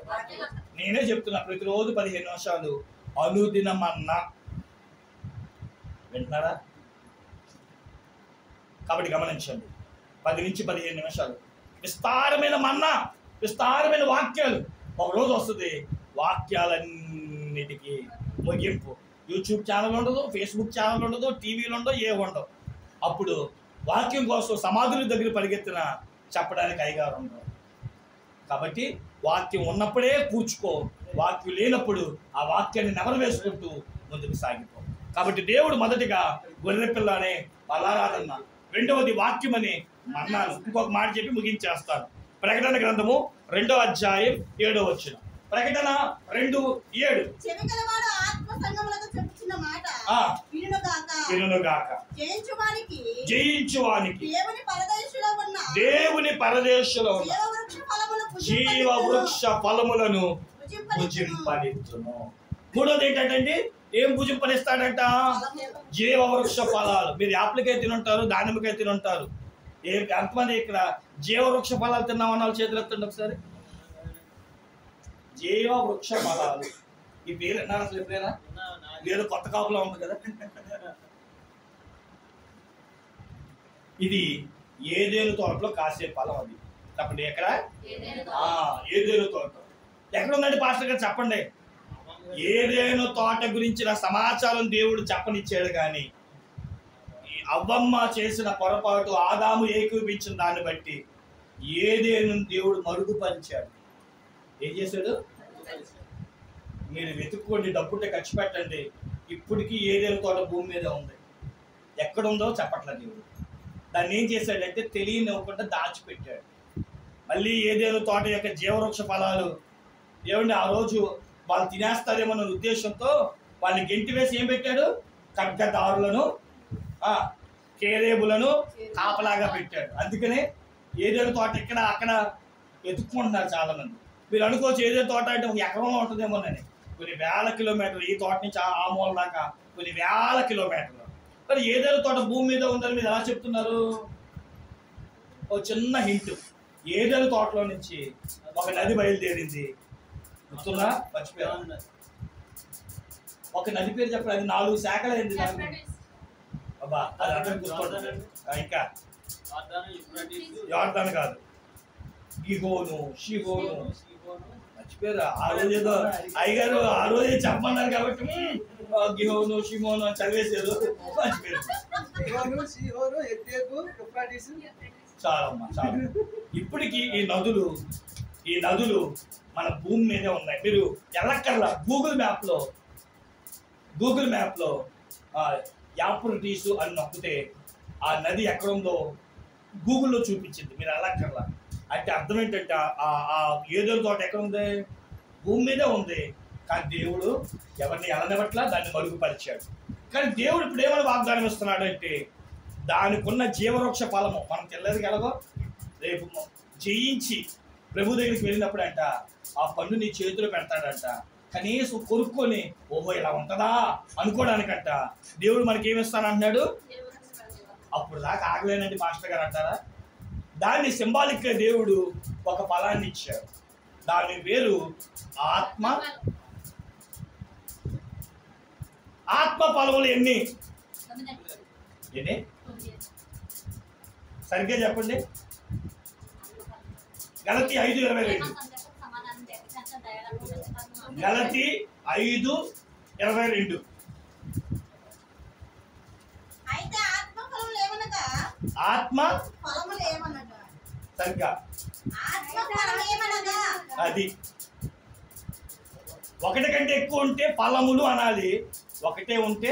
నేనే చెప్తున్నా, ప్రతిరోజు 15 నిమిషాలు అనుదినమన్నా వింటున్నారా? కాబట్టి గమనించండి, 10 నుంచి 15 నిమిషాలు విస్తారమైన మన్నా, విస్తారమైన వాక్యాలు. ఒక రోజు వస్తుంది, వాక్యాలన్నిటికీ ముగింపు. యూట్యూబ్ ఛానల్ ఉండదు, ఫేస్బుక్ ఛానల్ ఉండదు, టీవీలు ఉండవు, ఏ ఉండవు. అప్పుడు వాక్యం కోసం సమాధుల దగ్గర పరిగెత్తిన చెప్పడానికి అయ్యగారు ఉండవు. కాబట్టి వాక్యం ఉన్నప్పుడే కూర్చుకో, వాక్యం లేనప్పుడు ఆ వాక్యాన్ని నెమరు వేసుకుంటూ ముందుకు సాగిపో. కాబట్టి దేవుడు మొదటిగా గొర్రె పిల్ల అనే బలారాధన, రెండవది వాక్యం అని మన్నాను. ఇంకొక మాట చెప్పి ముగించేస్తాను. ప్రకటన గ్రంథము 2వ అధ్యాయం 7వ వచనం. ప్రకటన 2:7. చెవిగలవాడు ఆత్మ సంగములతో చెప్పుచున్న మాట వినుగాక. జయించువానికి దేవుని పరదేశులో ఉన్న జీవ వృక్ష ఫలములను భుజింపనిచ్చును. మూడోది ఏంటంటే ఏం భుజింపనిస్తాడంట? జీవ వృక్ష ఫలాలు. మీరు యాప్లకై తినుంటారు, దానిమ్మకై తినుంటారు. ఎంతమంది ఇక్కడ జీవ వృక్ష ఫలాలు తిన్నామన్న వాళ్ళు చేతులు ఎత్తండి ఒకసారి. జీవ వృక్ష ఫలాలు ఈ పేరు ఎన్నారు అసలు ఎప్పుడైనా? లేదు, కొత్త కాపులా ఉంది కదా. ఇది ఏదేను తోటలో కాసే ఫలం. అది చెప్పండి, ఎక్కడ? ఏదేను తోట. ఎక్కడ ఉందండి పాస్టర్ గారు చెప్పండి. ఏదేను తోట గురించిన సమాచారం దేవుడు చెప్పనిచ్చాడు, కానీ అవ్వమ్మ చేసిన పొరపాటు, ఆదాము ఏకీపించిన దాన్ని బట్టి ఏదేను దేవుడు మరుగుపరిచాడు. ఏం చేశాడు? మీరు వెతుక్కోండి, డబ్బుంటే ఖర్చు పెట్టండి. ఇప్పటికీ ఏదేను తోట భూమి మీద ఉంది. ఎక్కడుందో చెప్పట్లేదు దేవుడు. దాన్ని ఏం చేశాడంటే తెలియనివ్వకుండా దాచిపెట్టాడు. మళ్ళీ ఏదేను తోట యొక్క జీవవృక్ష ఫలాలు ఏమండి ఆ రోజు వాళ్ళు తినేస్తారేమన్న ఉద్దేశంతో వాళ్ళని గెంటి వేసి ఏం పెట్టాడు? ఖడ్గదారులను, కేరేబులను కాపలాగా పెట్టాడు. అందుకనే ఏదేను తోట ఇక్కడ అక్కడ వెతుక్కుంటున్నారు చాలా మంది. మీరు అనుకోవచ్చు ఏదేను తోట అంటే ఒక ఎకరంలో ఉంటుందేమోనని. కొన్ని వేల కిలోమీటర్లు, ఈ తోట నుంచి ఆ మూల దాకా కొన్ని వేల కిలోమీటర్లు. మరి ఏదేను తోట భూమి మీద ఉందని మీరు ఎలా చెప్తున్నారు? ఒక చిన్న హింట్. ఏదేను తోటలో నుంచి ఒక నది బయలుదేరింది. గుర్తుందా? మర్చిపోయారు. ఒక నది పేరు చెప్పండి. అది 4 శాఖలు అయింది. అబ్బా, అది అందరికి గుర్తుంటుంది. ఇంకా యోర్దాను కాదు, గిహోను, షిహోను. మర్చిపోయారు. ఆ రోజు ఏదో అయ్యగారు ఆ రోజే చెప్పమన్నారు కాబట్టి గిహోను, షిమోను అని చదివేశారు. మర్చిపోయారు. చాలమ్మా, చాలు. ఇప్పటికీ ఈ నదులు మన భూమి మీదే ఉన్నాయి. మీరు ఎల్లక్కర్లా గూగుల్ మ్యాప్లో యాప్రటీసు అని నొక్కితే ఆ నది ఎక్కడుందో గూగుల్లో చూపించింది. మీరు ఎల్లక్కర్లా. అంటే అర్థం ఏంటంటే ఆ ఏదేను తోట ఎక్కడ ఉంది? భూమి మీదే ఉంది. కానీ దేవుడు ఎవరిని ఎలనివ్వట్లా, దాన్ని మరుగుపరిచాడు. కానీ దేవుడు ఇప్పుడు ఏమైనా వాగ్దానం ఇస్తున్నాడు అంటే దానికున్న జీవవృక్ష ఫలము మనం తెల్లది కలగో రేపు జయించి ప్రభు దగ్గరికి వెళ్ళినప్పుడు అంట ఆ పండు నీ చేతిలో పెడతాడంట. కనీసం కొనుక్కొని ఓహో ఇలా ఉంటుందా అనుకోవడానికంట దేవుడు మనకి ఏమిస్తానంటున్నాడు? అప్పుడు దాకా ఆగలేనండి మాస్టర్ గారు అంటారా? దాన్ని సింబాలిక్గా దేవుడు ఒక ఫలాన్ని ఇచ్చాడు. దాని పేరు ఆత్మ ఫలములు. ఎన్ని సరిగ్గా చెప్పండి. గలతీ 5:22. గలతీ 5:22. అయితే ఆత్మ ఫలములు ఏమనగా ఆత్మ ఫలములు ఏమనగా సరిగ్గా ఆత్మ ఫలం ఏమనగా అది ఒకటి కంటే ఎక్కువ ఉంటే ఫలములు అనాలి, ఒకటే ఉంటే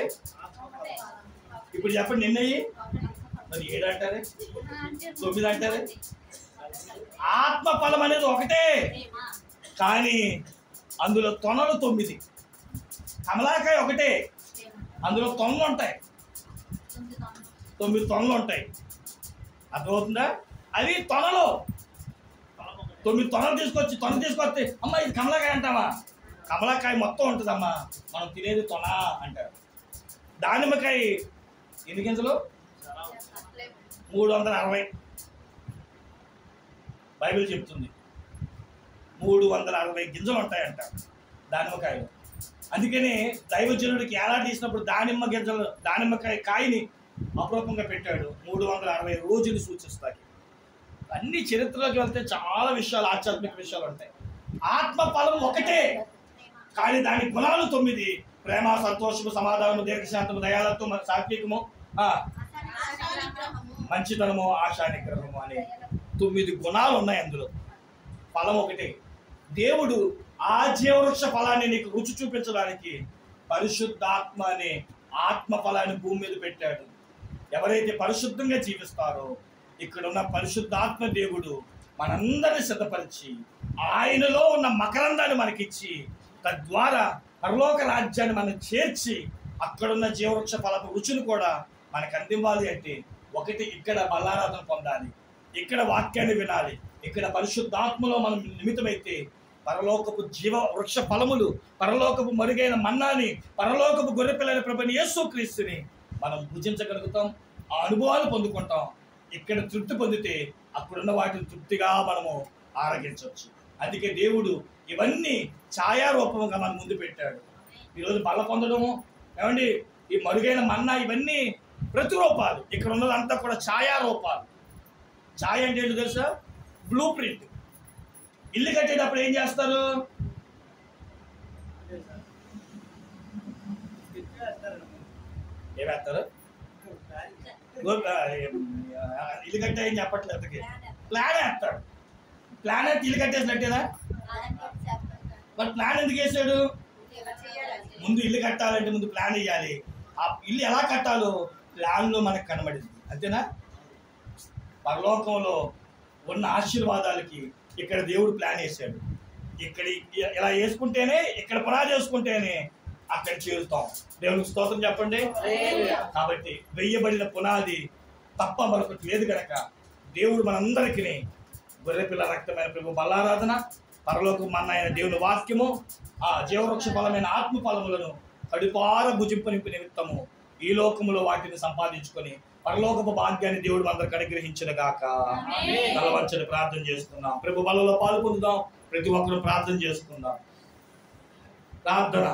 ఇప్పుడు చెప్పండి నిన్నయ్యి మరి 7 అంటారే 9 అంటారే. ఆత్మ ఫలం అనేది ఒకటే కానీ అందులో తొనలు 9. కమలాకాయ ఒకటే అందులో తొనలు ఉంటాయి, 9 తొనలు ఉంటాయి. అర్థమవుతుందా? అవి తొనలు 9 తొనలు తీసుకొస్తే అమ్మ ఇది కమలాకాయ అంటావా? కమలాకాయ మొత్తం ఉంటుందమ్మా, మనం తినేది తొన అంటారు. దానిమ్మకాయ ఎన్ని గింజలు? 360 బైబిల్ చెప్తుంది. 360 గింజలు ఉంటాయంట దానిమ్మకాయలు. అందుకని దైవజనుడికి ఎలా తీసినప్పుడు దానిమ్మకాయ కాయని అపరూపంగా పెట్టాడు. 360 రోజులు సూచిస్తాయి. అన్ని చరిత్రలోకి వెళ్తే చాలా విషయాలు, ఆధ్యాత్మిక విషయాలు ఉంటాయి. ఆత్మ ఫలం ఒకటే కానీ దాని గుణాలు 9: ప్రేమ, సంతోషము, సమాధానము, దీర్ఘశాంతము, దయాళత్వము, సాత్వికము, మంచితనము, ఆశా నిగ్రహము అనే 9 గుణాలు ఉన్నాయి అందులో. ఫలం ఒకటే. దేవుడు ఆ జీవవృక్ష ఫలాన్ని నీకు రుచి చూపించడానికి పరిశుద్ధాత్మ అనే ఆత్మ ఫలాన్ని భూమి మీద పెట్టాడు. ఎవరైతే పరిశుద్ధంగా జీవిస్తారో ఇక్కడున్న పరిశుద్ధాత్మ దేవుడు మనందరిని సిద్ధపరిచి ఆయనలో ఉన్న మకరందాన్ని మనకిచ్చి తద్వారా పరలోక రాజ్యాన్ని మనం చేర్చి అక్కడున్న జీవవృక్ష ఫలపు రుచిని కూడా మనకు అందివ్వాలి. అంటే ఒకటి ఇక్కడ బల్లారాధన పొందాలి, ఇక్కడ వాక్యాన్ని వినాలి, ఇక్కడ పరిశుద్ధాత్మలో మనం నిమిత్తమైతే పరలోకపు జీవ వృక్ష ఫలములు, పరలోకపు మరుగైన మన్నాని, పరలోకపు గొర్రెపిల్లని ప్రభుని యేసుక్రీస్తుని మనం భుజించగలుగుతాం. ఆ అనుభవాలు పొందుకుంటాం. ఇక్కడ తృప్తి పొందితే అక్కడున్న వాటిని తృప్తిగా మనము ఆరగించవచ్చు. అందుకే దేవుడు ఇవన్నీ ఛాయారూపంగా మన ముందు పెట్టాడు. ఈరోజు బల్ల పొందడము ఏమండి, ఈ మరుగైన మన్నా ఇవన్నీ ప్రతిరూపాలు. ఇక్కడ ఉన్నదంతా కూడా ఛాయారూపాలు. ఛాయ అంటే ఏంటో తెలుసా? Blue print. ఇల్లు కట్టేటప్పుడు ఏం చేస్తారు? ఏమేస్తారు? ఇల్లు కట్టే ఏం చెప్పట్లేదు, ప్లాన్ వేస్తాడు. ప్లాన్ అయితే ఇల్లు కట్టేసినట్టేనా? మరి ప్లాన్ ఎందుకు వేసాడు? ముందు ఇల్లు కట్టాలంటే ముందు ప్లాన్ వేయాలి. ఆ ఇల్లు ఎలా కట్టాలో ప్లాన్లో మనకు కనబడింది. అంతేనా? పరలోకంలో ఉన్న ఆశీర్వాదాలకి ఇక్కడ దేవుడు ప్లాన్ వేసాడు. ఇక్కడ ఇలా వేసుకుంటేనే, ఇక్కడ పునాది వేసుకుంటేనే అక్కడ చేరుతాం. దేవునికి స్తోత్రం చెప్పండి. కాబట్టి వెయ్యబడిన పునాది తప్ప మరొకటి లేదు కనుక దేవుడు మనందరికీ గొర్రెపిల్ల రక్తమైన ప్రభు బల్లారాధన, పరలోకం మన్నైన దేవుని వాక్యము, ఆ జీవవృక్ష ఫలమైన ఆత్మ ఫలములను కడుపార భుజింపు నింపు నిమిత్తము ఈ లోకములో వాటిని సంపాదించుకొని పరలోకపు భాగ్యాన్ని దేవుడు అందరికి అనుగ్రహించిన గాక. తలవంచని ప్రార్థన చేసుకుందాం. ప్రభు బలలో పాల్పొందుదాం. ప్రతి ఒక్కరు ప్రార్థన చేసుకుందాం. ప్రార్థన.